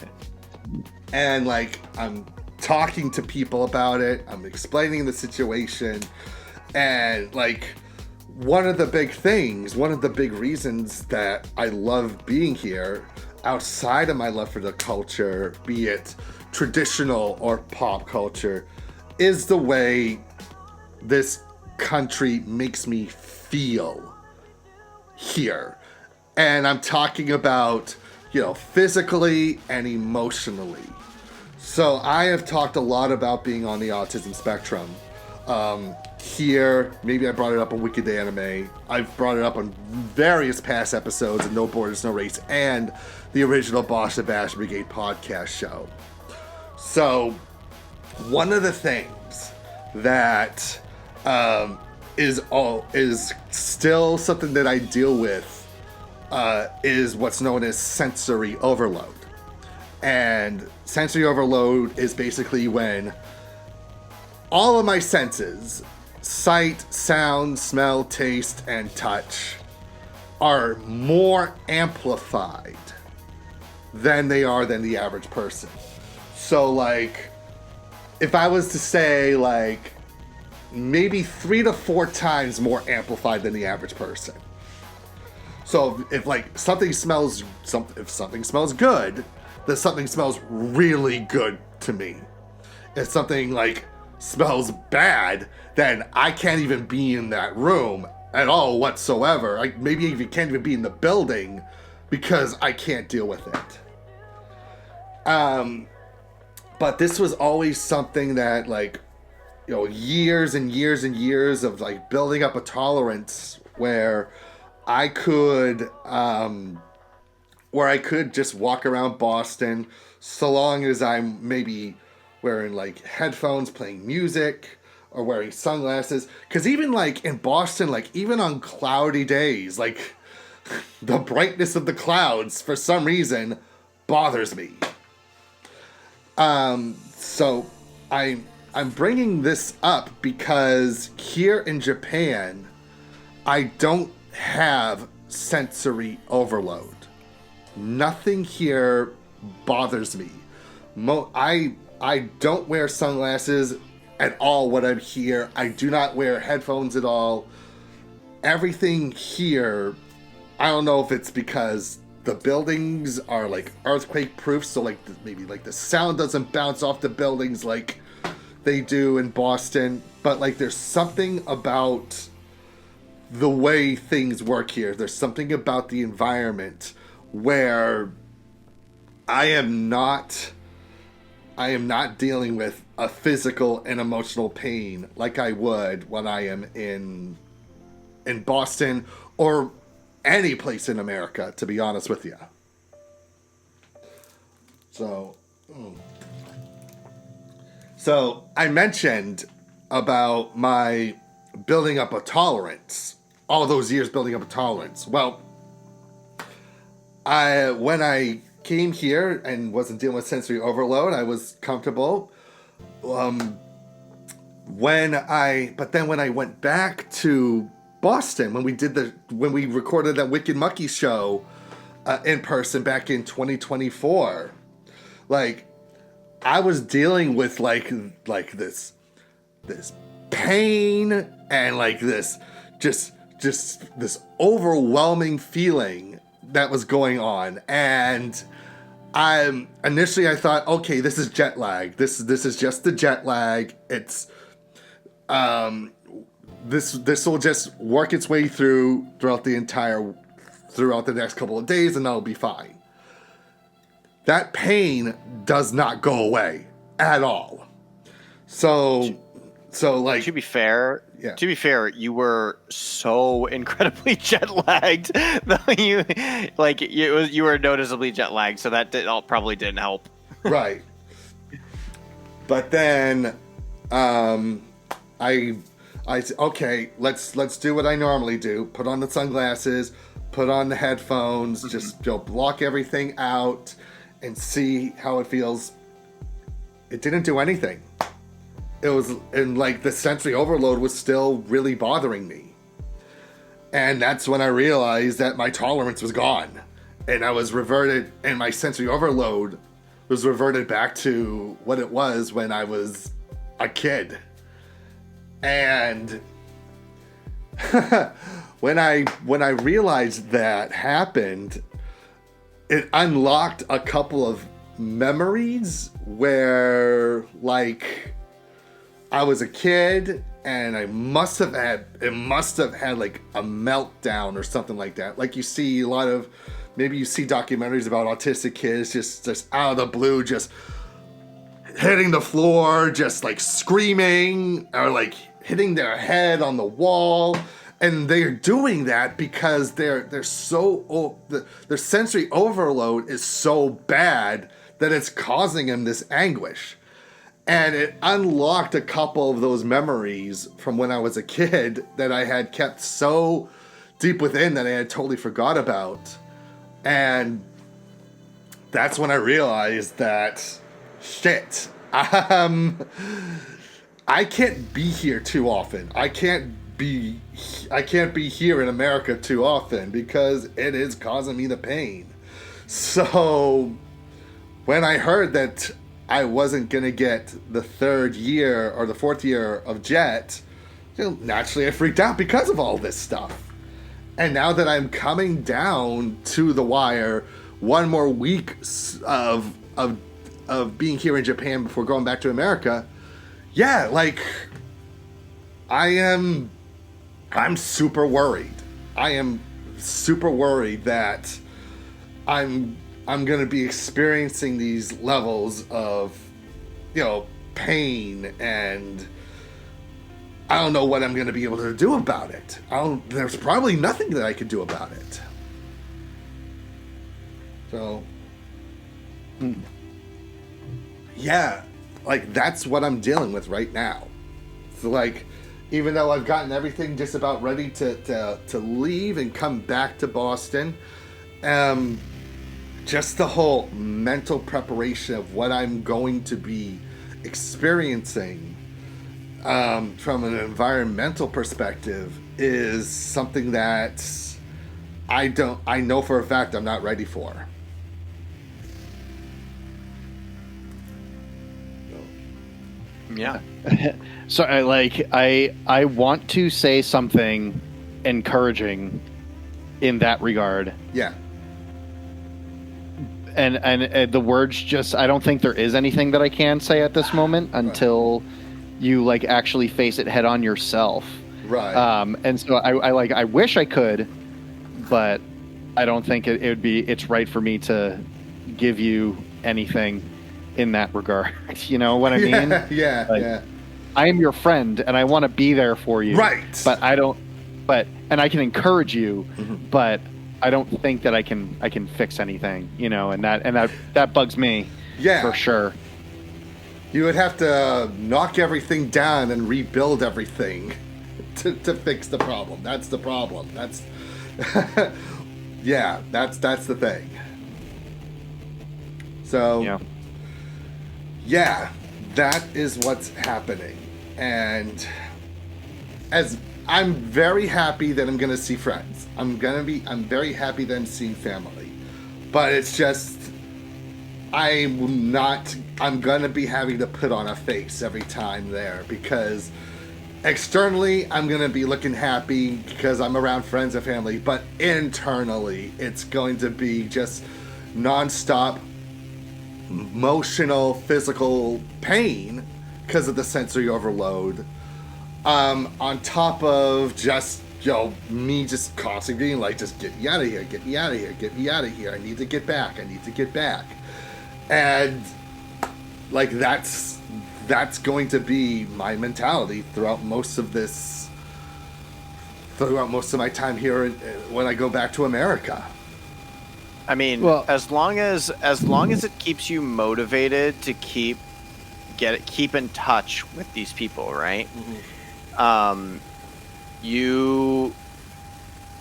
And I'm talking to people about it. I'm explaining the situation. And one of the big reasons that I love being here, outside of my love for the culture, be it traditional or pop culture, is the way this country makes me feel here. And I'm talking about, physically and emotionally. So I have talked a lot about being on the autism spectrum. Here, maybe I brought it up on Wicked Anime. I've brought it up on various past episodes of No Borders, No Race and the original Bosch the Bash Brigade podcast show. So one of the things that is still something that I deal with is what's known as sensory overload. And sensory overload is basically when all of my senses, sight, sound, smell, taste, and touch, are more amplified than they are than the average person. So if I was to say maybe 3 to 4 times more amplified than the average person. So if something smells good, then something smells really good to me. If something smells bad, then I can't even be in that room at all whatsoever. I maybe even can't even be in the building because I can't deal with it. But this was always something that, like, you know, years and years and years of like building up a tolerance where I could just walk around Boston so long as I'm maybe wearing like headphones, playing music, or wearing sunglasses. Because even like in Boston, like even on cloudy days, like the brightness of the clouds for some reason bothers me. So I'm bringing this up because here in Japan, I don't have sensory overload. Nothing here bothers me. I don't wear sunglasses at all when I'm here. I do not wear headphones at all. Everything here, I don't know if it's because the buildings are like earthquake proof, so like maybe like the sound doesn't bounce off the buildings like they do in Boston, but like there's something about the way things work here. There's something about the environment where I am not dealing with a physical and emotional pain like I would when I am in Boston or any place in America, to be honest with you. So I mentioned about my building up a tolerance, all those years building up a tolerance. Well, when I came here and wasn't dealing with sensory overload, I was comfortable. But then when I went back to Boston, when we recorded that Wicked Mucky show in person back in 2024, like I was dealing with like this pain and like this just this overwhelming feeling that was going on. And initially I thought, okay, this is jet lag. This is just the jet lag. It's this will just work its way throughout the next couple of days, and that'll be fine. That pain does not go away at all. So like, to be fair, you were so incredibly jet lagged that you were noticeably jet lagged, so that probably didn't help. Right. But then I said, okay, let's do what I normally do. Put on the sunglasses, put on the headphones, just block everything out and see how it feels. It didn't do anything. It was, and like the sensory overload was still really bothering me. And that's when I realized that my tolerance was gone. And I was reverted, and my sensory overload was reverted back to what it was when I was a kid. And when I realized that happened, it unlocked a couple of memories where, like, I was a kid and it must have had like a meltdown or something like that. Like you see maybe you see documentaries about autistic kids just out of the blue, just hitting the floor, just like screaming or like hitting their head on the wall. And they're doing that because their sensory overload is so bad that it's causing them this anguish. And it unlocked a couple of those memories from when I was a kid that I had kept so deep within that I had totally forgot about. And that's when I realized that, shit, I can't be here too often. I can't be here in America too often because it is causing me the pain. So when I heard that I wasn't going to get the third year or the fourth year of JET, naturally I freaked out because of all this stuff. And now that I'm coming down to the wire, one more week of being here in Japan before going back to America, yeah, like I'm super worried. I am super worried that I'm going to be experiencing these levels of, pain, and I don't know what I'm going to be able to do about it. There's probably nothing that I could do about it. So, yeah, like that's what I'm dealing with right now. So, like, even though I've gotten everything just about ready to leave and come back to Boston, just the whole mental preparation of what I'm going to be experiencing from an environmental perspective is something that I know for a fact I'm not ready for. Yeah. So I want to say something encouraging in that regard. Yeah. And the words just, I don't think there is anything that I can say at this moment until you like actually face it head on yourself. Right. And so I wish I could, but I don't think it's right for me to give you anything in that regard. You know what I mean? Yeah. Like, yeah. I am your friend and I want to be there for you. Right. But and I can encourage you, but I don't think that I can fix anything, and that bugs me. Yeah. For sure. You would have to knock everything down and rebuild everything to fix the problem. That's the problem. That's yeah, that's the thing. So yeah, that is what's happening. And as I'm very happy that I'm going to see friends. I'm very happy that I'm seeing family. But it's just, I'm going to be having to put on a face every time there, because externally I'm going to be looking happy because I'm around friends and family, but internally it's going to be just nonstop emotional, physical pain because of the sensory overload. On top of just, me just constantly being like, just get me out of here, get me out of here, get me out of here. I need to get back. And like, that's going to be my mentality throughout most of my time here when I go back to America. I mean, as long as it keeps you motivated to keep in touch with these people, right? You,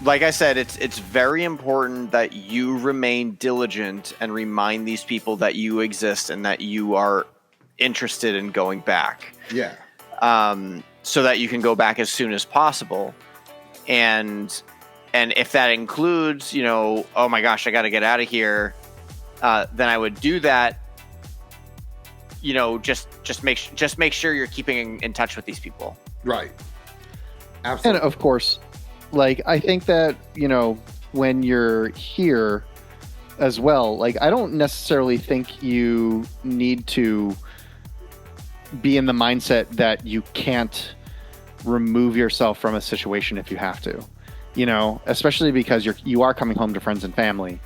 like I said, it's very important that you remain diligent and remind these people that you exist and that you are interested in going back. Yeah. So that you can go back as soon as possible. And if that includes, oh my gosh, I got to get out of here, then I would do that. Just make sure you're keeping in touch with these people. Right. Absolutely. And of course, like, I think that, when you're here as well, like, I don't necessarily think you need to be in the mindset that you can't remove yourself from a situation if you have to, especially because you are coming home to friends and family,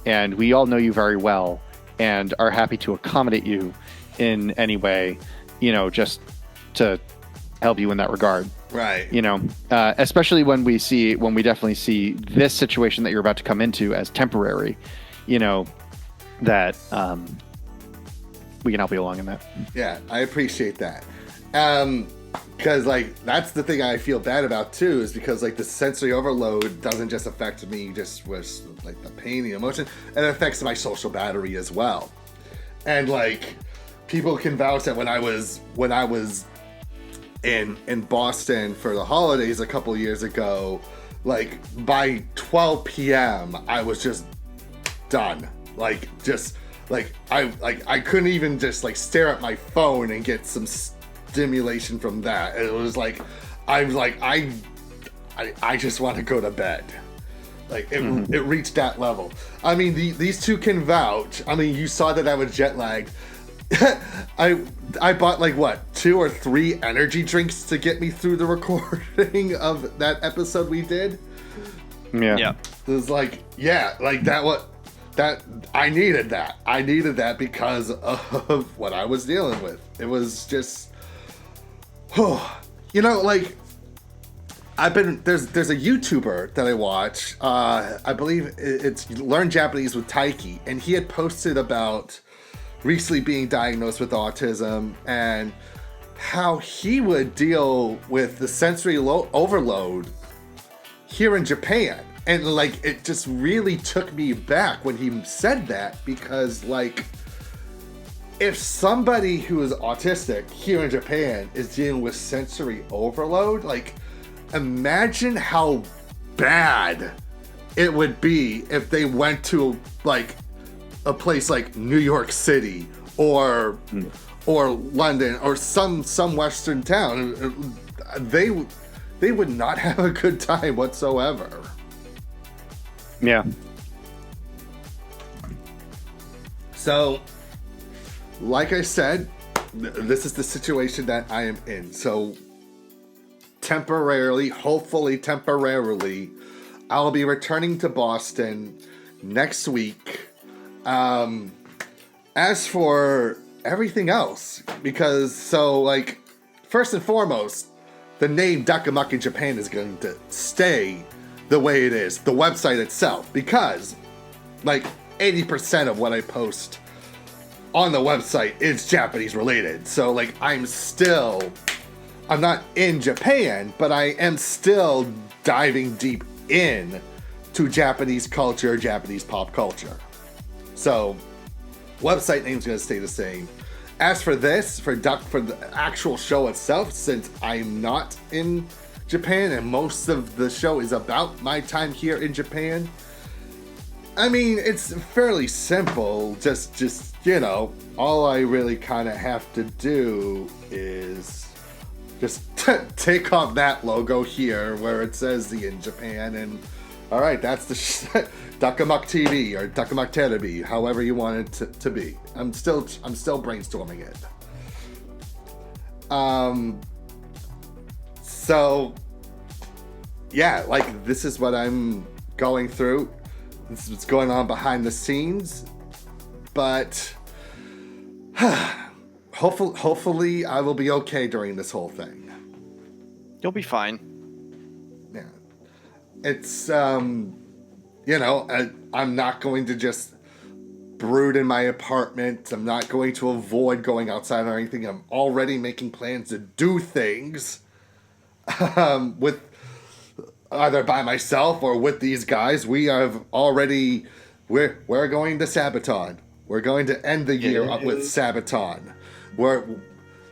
and we all know you very well and are happy to accommodate you in any way, just to help you in that regard. Right. Especially when we definitely see this situation that you're about to come into as temporary, that we can help you along in that. Yeah, I appreciate that. Because, like, that's the thing I feel bad about, too, is because, like, the sensory overload doesn't just affect me just with, like, the pain, the emotion, it affects my social battery as well. And, like, people can vouch that when I was in Boston for the holidays a couple years ago, like, by 12 p.m. I was just done. Like, just, like, I couldn't even just, like, stare at my phone and get some stimulation from that. It was like, I just want to go to bed. Like, it reached that level. I mean, these two can vouch. I mean, you saw that I was jet lagged. I bought like what 2 or 3 energy drinks to get me through the recording of that episode we did. Yeah. It was like, yeah, like that I needed that. I needed that because of what I was dealing with. It was just, you know, like there's a YouTuber that I watch. I believe it's Learn Japanese with Taiki, and he had posted about recently being diagnosed with autism and how he would deal with the sensory overload here in Japan. And like, it just really took me back when he said that, because like, if somebody who is autistic here in Japan is dealing with sensory overload, like, imagine how bad it would be if they went to like a place like New York City or London or some Western town. They would not have a good time whatsoever. Yeah. So, like I said, this is the situation that I am in. So, hopefully temporarily, I'll be returning to Boston next week. As for everything else, like, first and foremost, the name Duck Amuck in Japan is going to stay the way it is, the website itself, because like 80% of what I post on the website is Japanese related. So like, I'm not in Japan, but I am still diving deep in to Japanese culture, Japanese pop culture. So, website name's gonna stay the same. As for this, for the actual show itself, since I'm not in Japan and most of the show is about my time here in Japan, I mean, it's fairly simple. Just you know, all I really kind of have to do is just take off that logo here where it says the in Japan, and all right, that's the Duck Amuck TV or Duck Amuck Terebi, however you want it to be. I'm still brainstorming it. So yeah, like, this is what I'm going through. This is what's going on behind the scenes. But hopefully I will be okay during this whole thing. You'll be fine. Yeah. It's, you know, I'm not going to just brood in my apartment. I'm not going to avoid going outside or anything. I'm already making plans to do things with either by myself or with these guys. We're going to Sabaton. We're going to end the year up with Sabaton.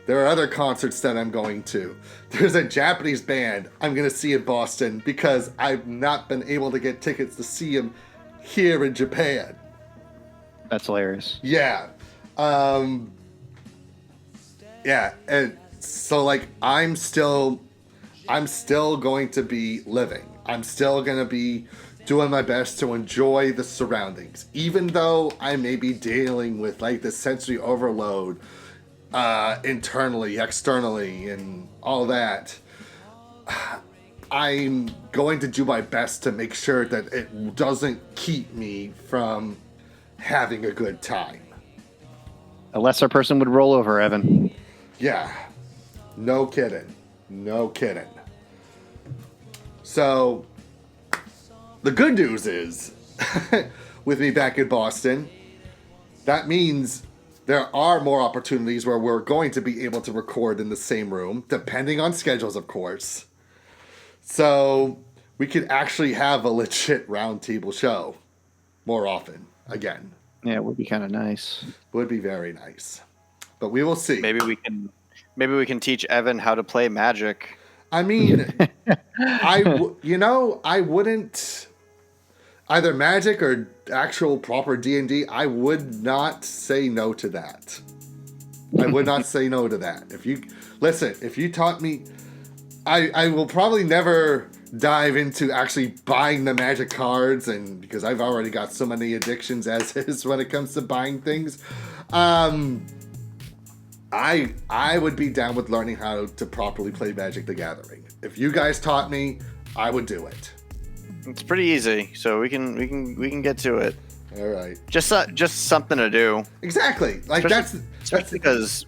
There are other concerts that I'm going to. There's a Japanese band I'm going to see in Boston because I've not been able to get tickets to see them here in Japan. That's hilarious. Yeah. Yeah, and so like I'm still going to be living. I'm still going to be doing my best to enjoy the surroundings, even though I may be dealing with like the sensory overload internally, externally, and all that. I'm going to do my best to make sure that it doesn't keep me from having a good time. A lesser person would roll over, Evan. Yeah, no kidding. No kidding. So, the good news is, with me back in Boston, that means there are more opportunities where we're going to be able to record in the same room, depending on schedules, of course. So, we could actually have a legit roundtable show more often, again. Yeah, it would be kind of nice. Would be very nice. But we will see. Maybe we can teach Evan how to play Magic. I mean, I wouldn't, either Magic or actual proper D&D, I would not say no to that. I would not say no to that. If you taught me, I will probably never dive into actually buying the Magic cards, and because I've already got so many addictions as is when it comes to buying things. I would be down with learning how to properly play Magic the Gathering. If you guys taught me, I would do it. It's pretty easy, so we can get to it. All right. Just something to do. Exactly. Like Especially that's because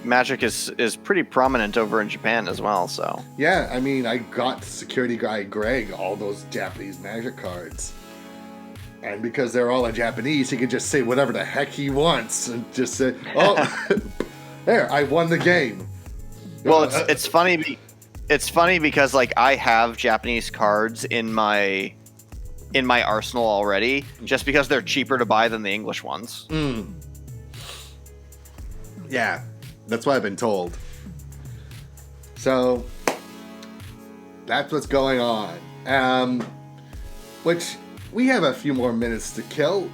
Magic is pretty prominent over in Japan as well. So yeah. I mean, I got security guy Greg all those Japanese Magic cards, and because they're all in Japanese, he can just say whatever the heck he wants and just say, "Oh, there, I won the game." well, it's funny. It's funny because like I have Japanese cards in my arsenal already, just because they're cheaper to buy than the English ones. Yeah, that's what I've been told. So that's what's going on. Which we have a few more minutes to kill.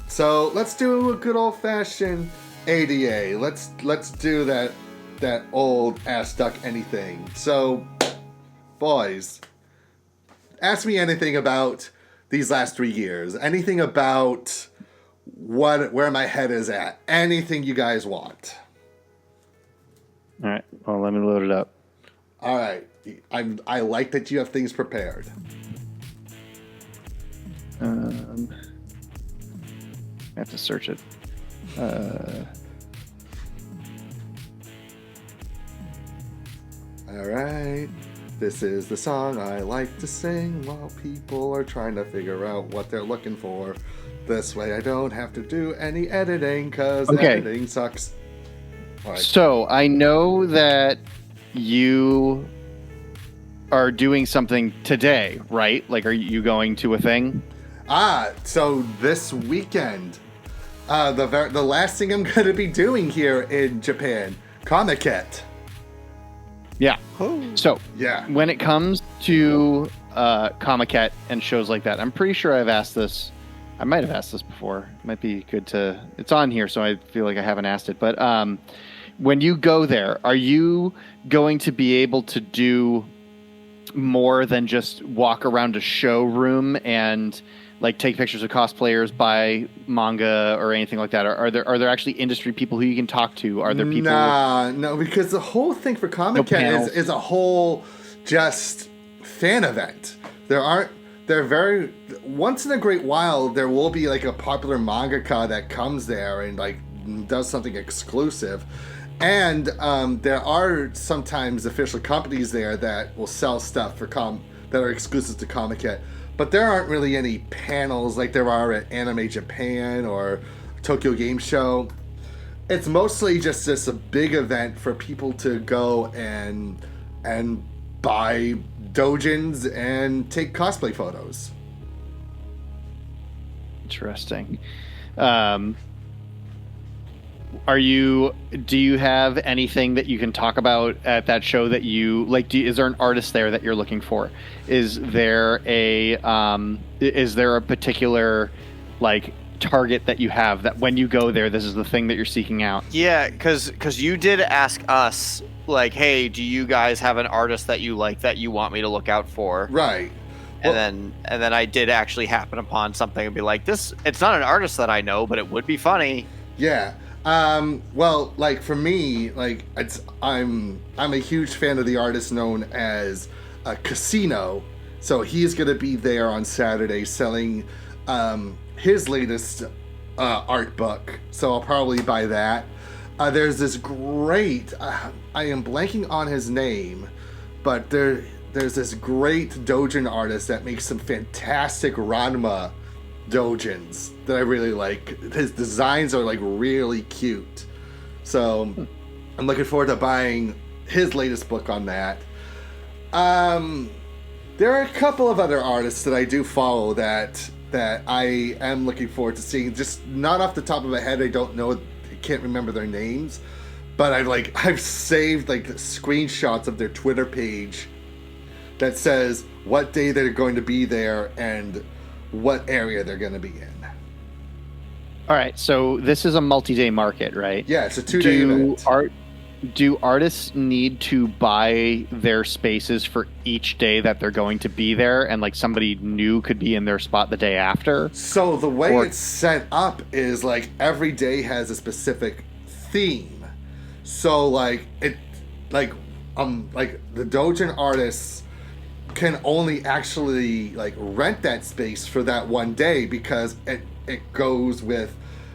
So let's do a good old-fashioned ADA. Let's do that old Ask Duck Anything. So, boys, ask me anything about these last 3 years. Anything about where my head is at. Anything you guys want. All right. Well, let me load it up. All right. I like that you have things prepared. I have to search it. All right. This is the song I like to sing while people are trying to figure out what they're looking for. This way I don't have to do any editing because editing sucks. All right. So I know that you are doing something today, right? Like, are you going to a thing? So this weekend, the last thing I'm going to be doing here in Japan, Comiket. Yeah. So Yeah. when it comes to Comiket and shows like that, I'm pretty sure I've asked this. I might have asked this before. It might be good to. It's on here, so I feel like I haven't asked it. But when you go there, are you going to be able to do more than just walk around a showroom and like take pictures of cosplayers, buy manga or anything like that? Are there actually industry people who you can talk to? Are there people? No, because the whole thing for Comiket is a whole just fan event. They're very once in a great while there will be like a popular mangaka that comes there and like does something exclusive. And there are sometimes official companies there that will sell stuff for that are exclusive to Comiket. But there aren't really any panels like there are at Anime Japan or Tokyo Game Show. It's mostly just a big event for people to go and buy doujins and take cosplay photos. Interesting. Do you have anything that you can talk about at that show that you like? Is there an artist there that you're looking for? Is there a particular like target that you have that when you go there, this is the thing that you're seeking out? Yeah, because you did ask us like, hey, do you guys have an artist that you like that you want me to look out for? Right. And then I did actually happen upon something and be like, this. It's not an artist that I know, but it would be funny. Yeah. Well, like for me, like I'm a huge fan of the artist known as Casino. So he's gonna be there on Saturday selling his latest art book. So I'll probably buy that. There's this great I am blanking on his name, but there's this great doujin artist that makes some fantastic Ranma doujins that I really like. His designs are like really cute. So I'm looking forward to buying his latest book on that. There are a couple of other artists that I do follow that I am looking forward to seeing. Just not off the top of my head, I can't remember their names, but I've saved like screenshots of their Twitter page that says what day they're going to be there and what area they're going to be in. All right, so this is a multi-day market, right? Yeah, it's a 2-day event. Do artists need to buy their spaces for each day that they're going to be there, and like somebody new could be in their spot the day after? So the way it's set up is like every day has a specific theme. So like the doujin artists can only actually like rent that space for that one day because it goes with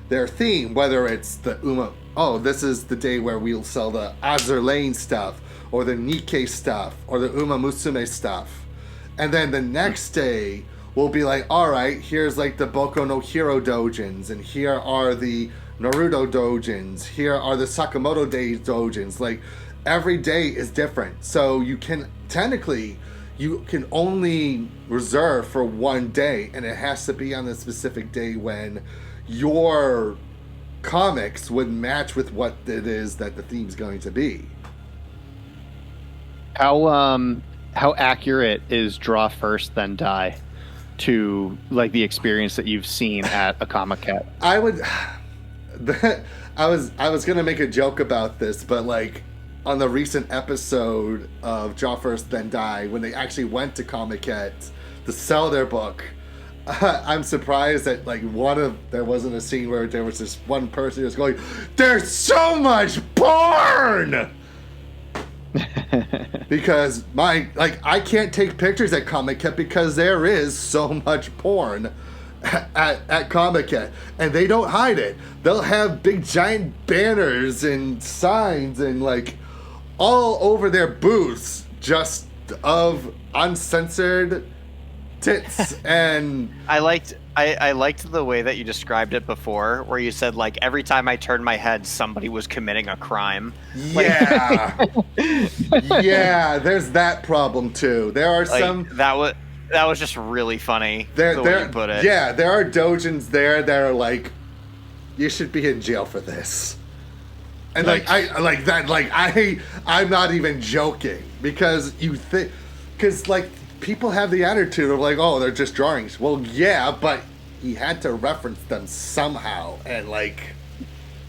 their theme, whether it's the this is the day where we'll sell the Azur Lane stuff or the Nikkei stuff or the Uma Musume stuff. And then the next day we'll be like, all right, here's like the Boku no Hero doujins, and here are the Naruto doujins, here are the Sakamoto Day doujins. Like every day is different. So you can only reserve for one day, and it has to be on the specific day when your comics would match with what it is that the theme's going to be. How accurate is draw first then die to like the experience that you've seen at a Comic-Con? I was gonna make a joke about this, but like on the recent episode of Draw First Then Die, when they actually went to Comic-Con to sell their book, I'm surprised that like there wasn't a scene where there was this one person who was going, "There's so much porn!" Because I can't take pictures at Comic-Con because there is so much porn at Comic-Con, and they don't hide it. They'll have big giant banners and signs and like all over their booths just of uncensored tits. And I liked the way that you described it before, where you said like every time I turned my head, somebody was committing a crime. Yeah, yeah. There's that problem too. There are some that was just really funny. The way you put it. Yeah, there are doujins there that are like, you should be in jail for this. And I'm not even joking, because people have the attitude of like, oh, they're just drawings. Well, yeah, but he had to reference them somehow, and like,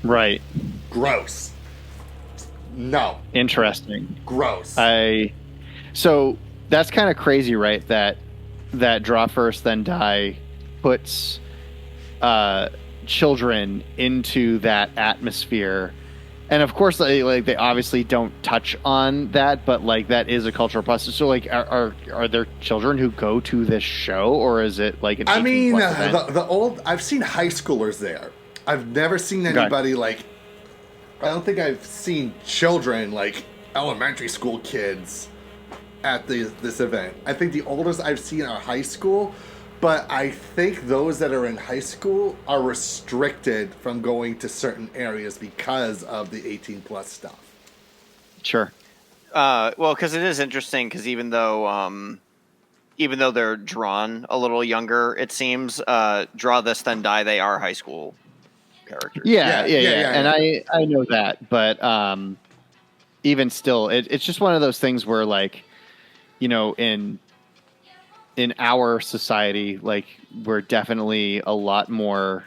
right, gross. No. Interesting. Gross. So that's kind of crazy, right? That Draw First Then Die puts children into that atmosphere. And of course, they obviously don't touch on that, but like that is a cultural process. So like, are there children who go to this show, or is it like an 18+ event? I've seen high schoolers there. I've never seen anybody like. I don't think I've seen children like elementary school kids at this event. I think the oldest I've seen are high school. But I think those that are in high school are restricted from going to certain areas because of the 18+ stuff. Sure. Well, because it is interesting, because even though they're drawn a little younger, it seems, Draw This Then Die, they are high school characters. Yeah. And I know that, but even still, it's just one of those things where, like, you know, in our society, like, we're definitely a lot more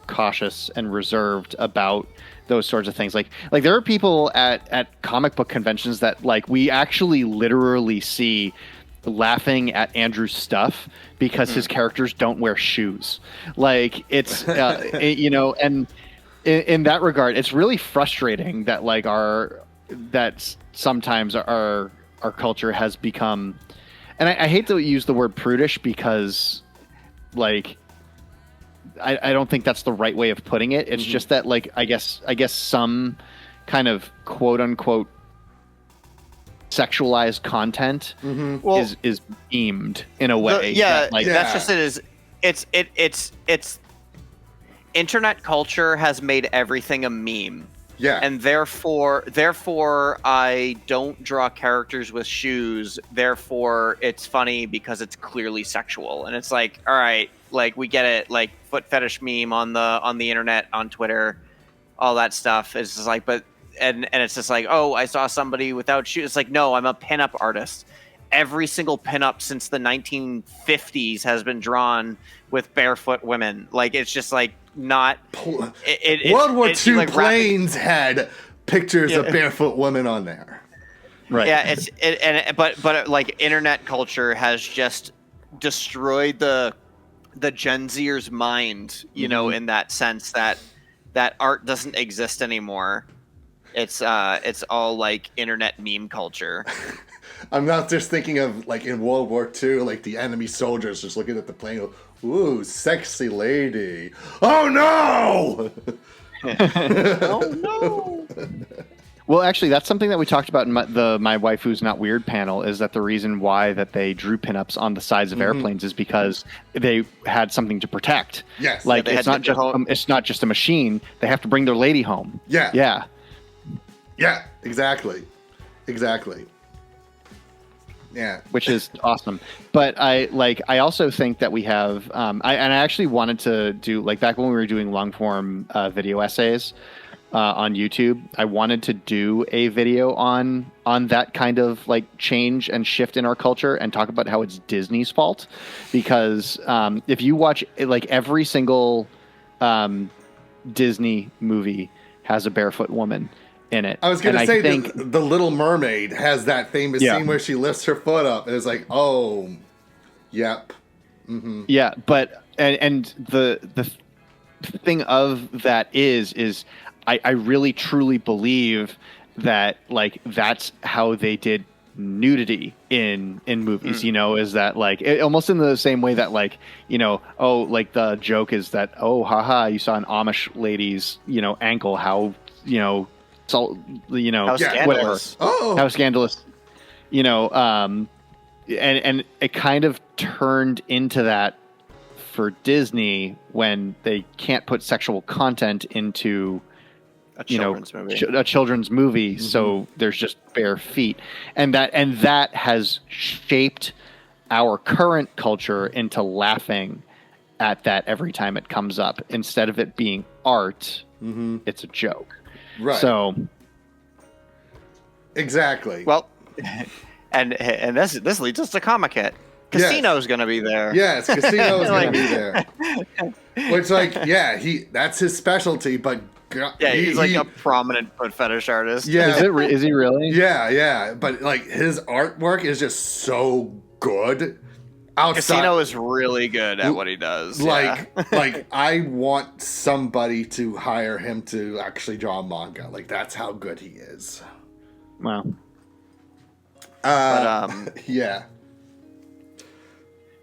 cautious and reserved about those sorts of things. Like there are people at comic book conventions that like we actually literally see laughing at Andrew's stuff because his characters don't wear shoes. Like it's you know, and in that regard, it's really frustrating that like sometimes our culture has become. And I hate to use the word prudish because, like, I don't think that's the right way of putting it. It's just that, like, I guess some kind of quote unquote sexualized content is deemed in a way. That's just it. It's internet culture has made everything a meme. Yeah. And therefore I don't draw characters with shoes. Therefore it's funny because it's clearly sexual. And it's like, all right, like we get it, like foot fetish meme on the internet, on Twitter, all that stuff. It's just like, but and it's just like, oh, I saw somebody without shoes. It's like, no, I'm a pinup artist. Every single pinup since the 1950s has been drawn with barefoot women. Like it's just like not World War II like planes had pictures of barefoot women on there. Right. Yeah, but like internet culture has just destroyed the Gen Zer's mind, you know, in that sense that that art doesn't exist anymore. It's all like internet meme culture. I'm not just thinking of like in World War II, like the enemy soldiers just looking at the plane, go, ooh, sexy lady. Oh no! Oh no! Well, actually, that's something that we talked about in My Wife Who's Not Weird panel, is that the reason why that they drew pinups on the sides of airplanes is because they had something to protect. Yes. Like, Yeah, it's not just a machine. They have to bring their lady home. Yeah. Yeah. Yeah, exactly. Exactly. Yeah. Which is awesome. But I also think that we have, I actually wanted to do, like, back when we were doing long form video essays on YouTube, I wanted to do a video on that kind of like change and shift in our culture and talk about how it's Disney's fault. Because if you watch, like, every single Disney movie has a barefoot woman in it. I was going to say, think the Little Mermaid has that famous scene where she lifts her foot up. And it's like, oh, yep. Mm-hmm. Yeah, but and the thing of that is I really truly believe that, like, that's how they did nudity in movies, you know, is that, like, almost in the same way that, like, you know, oh, like the joke is that, oh, haha, you saw an Amish lady's, you know, ankle, how, you know, so, you know, how scandalous. whatever, how scandalous, you know, and it kind of turned into that for Disney when they can't put sexual content into a children's movie, so there's just bare feet, and that has shaped our current culture into laughing at that every time it comes up. Instead of it being art, it's a joke. Right. So exactly. Well, and this leads us to Comic Hit. Casino's going to be there. Yes, Casino's going to be there. Which, like, yeah, that's his specialty, but he's like a prominent foot fetish artist. Yeah. Is he really? Yeah, but like his artwork is just so good. Casino is really good at what he does. Like I want somebody to hire him to actually draw manga. Like, that's how good he is. Wow. Yeah.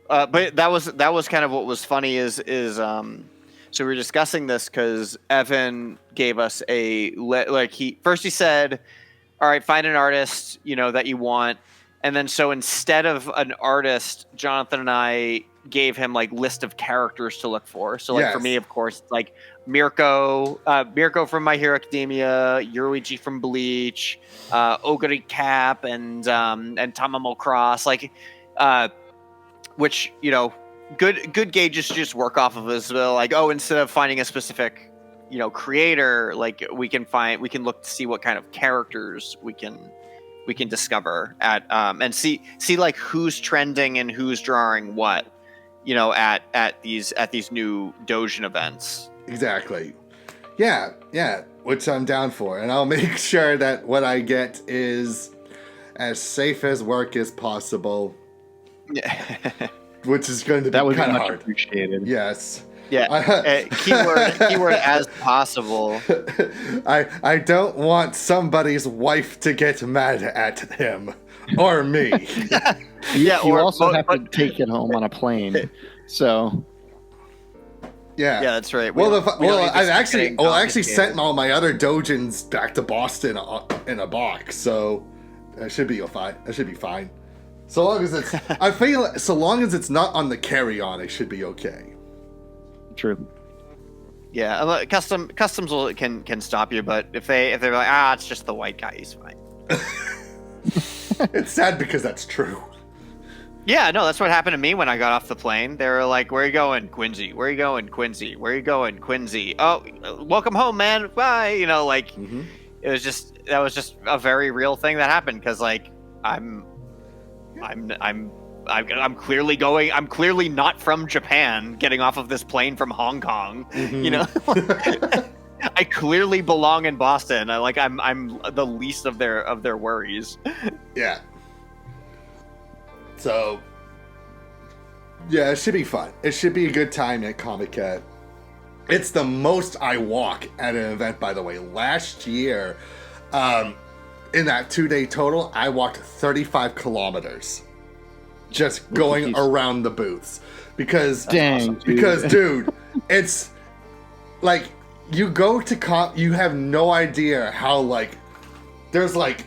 But that was kind of what was funny is so we were discussing this because Evan gave us he said, all right, find an artist, you know, that you want. And then so instead of an artist, Jonathan and I gave him like list of characters to look for. So like for me, of course, like Mirko from My Hero Academia, Yoruichi from Bleach, Ogre Cap, and Tamamo Cross, like which, you know, good gauges to just work off of as well. Like, oh, instead of finding a specific, you know, creator, like we can look to see what kind of characters we can discover at and see like who's trending and who's drawing what, you know, at these new Dojin events. Exactly. Yeah, which I'm down for, and I'll make sure that what I get is as safe as work as possible. Which is going to be kind of hard. Appreciated. Yes. Yeah. Keyword as possible. I don't want somebody's wife to get mad at him or me. You also have to take it home on a plane. So. Yeah. Yeah, that's right. I actually sent all my other Dojins back to Boston in a box, so that should be fine. That should be fine. So long as it's not on the carry-on, it should be okay. True. Yeah, customs can stop you, but if they're like, it's just the white guy, he's fine. It's sad because that's true. Yeah, no, that's what happened to me when I got off the plane. They were like, "Where are you going, Quincy? Where are you going, Quincy? Where are you going, Quincy? Oh, welcome home, man. Bye." You know, like that was just a very real thing that happened because like I'm clearly not from Japan getting off of this plane from Hong Kong. You know, I clearly belong in Boston. I'm the least of their worries. Yeah. So, yeah, it should be fun. It should be a good time at Comic Cat. It's the most I walk at an event, by the way. Last year, in that 2-day total, I walked 35 kilometers just going around the booths. Because, dude, it's like you go to you have no idea how, like, there's like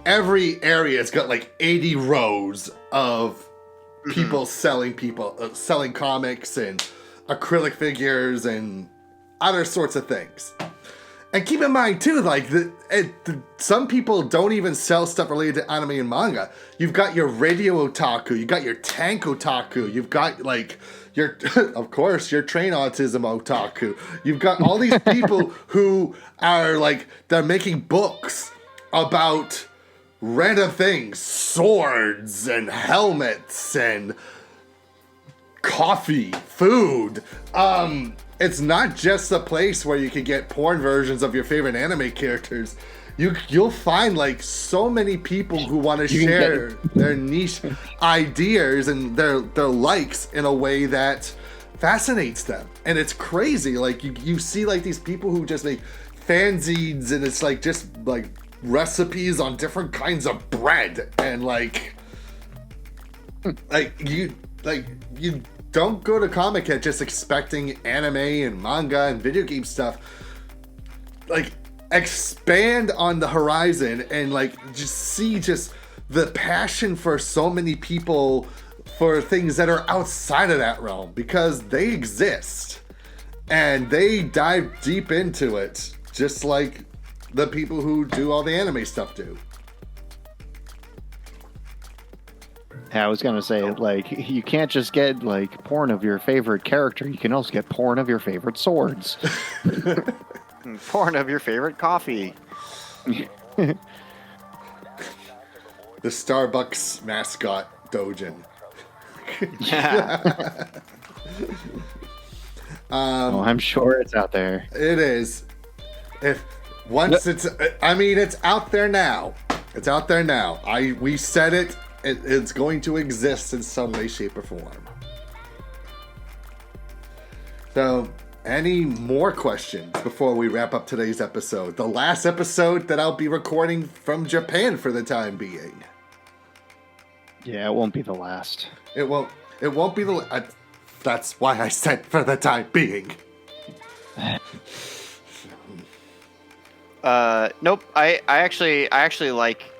every area's got like 80 rows of people selling comics and acrylic figures and other sorts of things. And keep in mind too, like some people don't even sell stuff related to anime and manga. You've got your radio otaku, you got your tank otaku, you've got like your, of course, your train autism otaku. You've got all these people who are like, they're making books about random things, swords and helmets and coffee, food. It's not just a place where you can get porn versions of your favorite anime characters. You'll find like so many people who want to share their niche ideas and their likes in a way that fascinates them. And it's crazy. Like you see like these people who just make fanzines, and it's like just like recipes on different kinds of bread, and you don't go to Comic-Con just expecting anime and manga and video game stuff. Like, expand on the horizon and like just see just the passion for so many people for things that are outside of that realm, because they exist and they dive deep into it, just like the people who do all the anime stuff do. I was gonna say, like, you can't just get like porn of your favorite character. You can also get porn of your favorite swords. Porn of your favorite coffee. The Starbucks mascot Dojin. Yeah. I'm sure it's out there. It is. It's out there now. It's out there now. We said it. It's going to exist in some way, shape, or form. So, any more questions before we wrap up today's episode? The last episode that I'll be recording from Japan for the time being. Yeah, it won't be the last. It won't be the. That's why I said for the time being. Nope. I actually like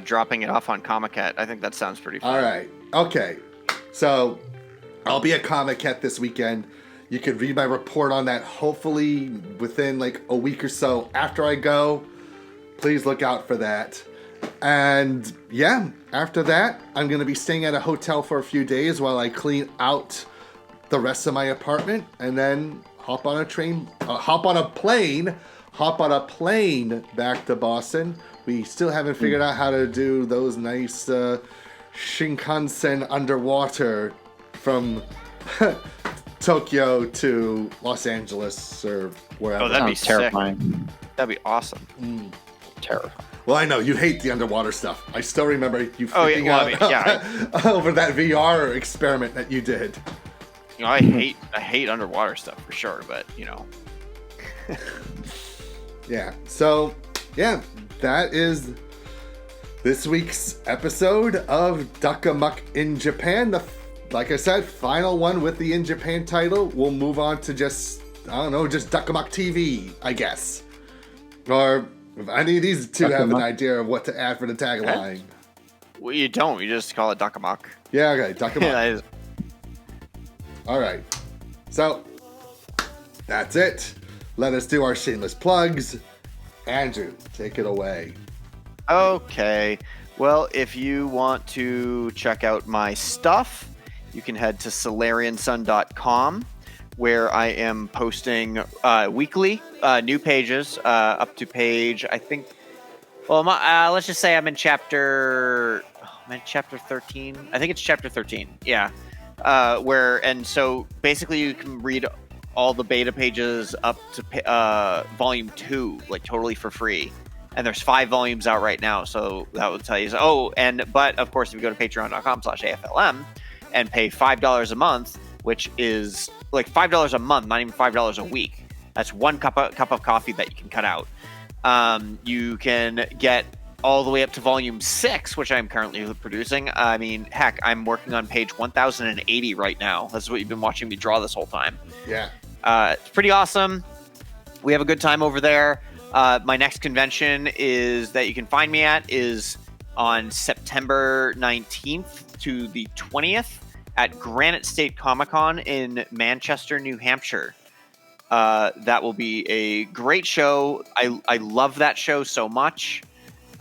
dropping it off on Comic-Con. I think that sounds pretty fun. All right. Okay. So I'll be at Comic-Con this weekend. You can read my report on that hopefully within like a week or so after I go. Please look out for that. And yeah, after that, I'm going to be staying at a hotel for a few days while I clean out the rest of my apartment, and then hop on a plane back to Boston. We still haven't figured out how to do those nice Shinkansen underwater from Tokyo to Los Angeles or wherever. Oh, that'd be terrifying. Sick. That'd be awesome. Terrifying. Well, I know you hate the underwater stuff. I still remember you freaking out over that VR experiment that you did. You know, I hate underwater stuff for sure, but you know. Yeah. So, yeah, that is this week's episode of Duck Amuck in Japan. Like I said, final one with the in Japan title. We'll move on to just Duck Amuck TV, I guess. Or if any of these two have an idea of what to add for the tagline. Well, you don't. You just call it Duck Amuck. Yeah, okay, Duck Amuck. Yeah, All right. So, that's it. Let us do our shameless plugs. Andrew, take it away. Okay. Well, if you want to check out my stuff, you can head to solariansun.com, where I am posting weekly new pages up to page, I think. Well, let's just say I'm in chapter 13. I think it's chapter 13. Yeah. So basically you can read all the beta pages up to volume 2, like totally for free. And there's 5 volumes out right now, so that will tell you. But of course, if you go to patreon.com/AFLM and pay $5 a month, which is like $5 a month, not even $5 a week. That's one cup of coffee that you can cut out. You can get all the way up to volume 6, which I'm currently producing. I mean, heck, I'm working on page 1080 right now. That's what you've been watching me draw this whole time. Yeah. It's pretty awesome. We have a good time over there. My next convention is that you can find me at is on September 19th to the 20th at Granite State Comic-Con in Manchester, New Hampshire. That will be a great show. I love that show so much.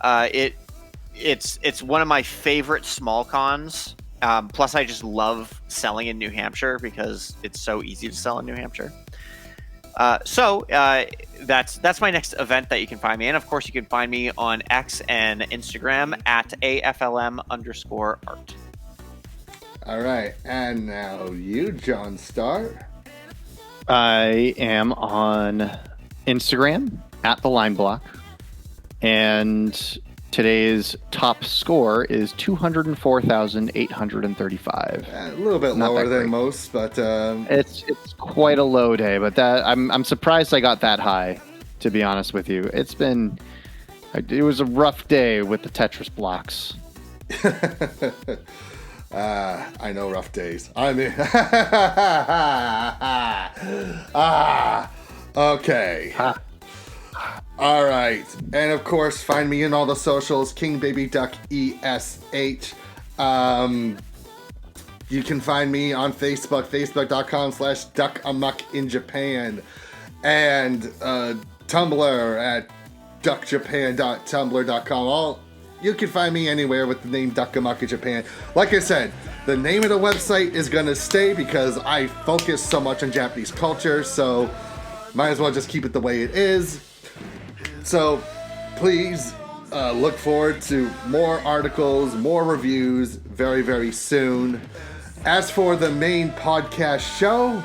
It's one of my favorite small cons. Plus, I just love selling in New Hampshire because it's so easy to sell in New Hampshire. So that's my next event that you can find me in. Of course, you can find me on X and Instagram at AFLM_art. All right, and now you, JonStar. I am on Instagram at the Line Block, and today's top score is 204,835. A little bit Not lower that than great. most, but It's quite a low day, but that I'm surprised I got that high. To be honest with you, it was a rough day with the Tetris blocks. I know rough days. I mean, okay. All right, and of course, find me in all the socials, King Baby Duck ESH. You can find me on Facebook, facebook.com/Duck Amuck in Japan, and Tumblr at duckjapan.tumblr.com. You can find me anywhere with the name Duck Amuck in Japan. Like I said, the name of the website is going to stay because I focus so much on Japanese culture, so might as well just keep it the way it is. So please look forward to more articles, more reviews very, very soon. As for the main podcast show,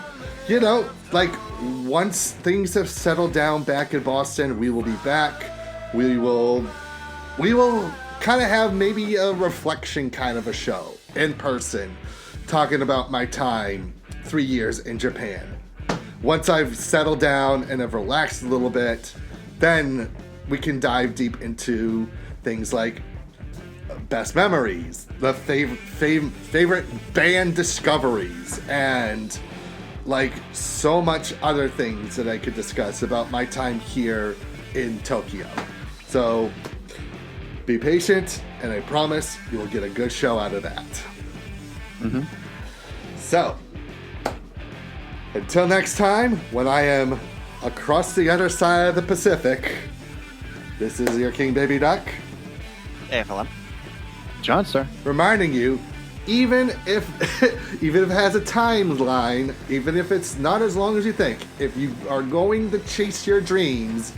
once things have settled down back in Boston, we will be back. We will kind of have maybe a reflection kind of a show in person, talking about my time 3 years in Japan. Once I've settled down and have relaxed a little bit, then we can dive deep into things like best memories, the favorite band discoveries, and like so much other things that I could discuss about my time here in Tokyo. So be patient, and I promise you will get a good show out of that. Mm-hmm. So, until next time, when I am across the other side of the Pacific, this is your King Baby Duck, AFLM. JonStar. reminding you, even if it has a timeline, even if it's not as long as you think, if you are going to chase your dreams,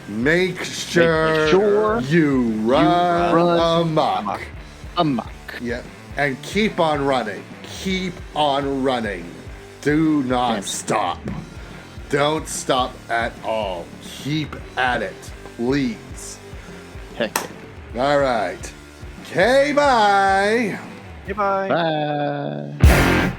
make sure you run amok. Amok. Yeah, and keep on running. Keep on running. Do not stop. Don't stop at all. Keep at it, please. Heck yeah. All right. Okay, bye. Goodbye. Bye.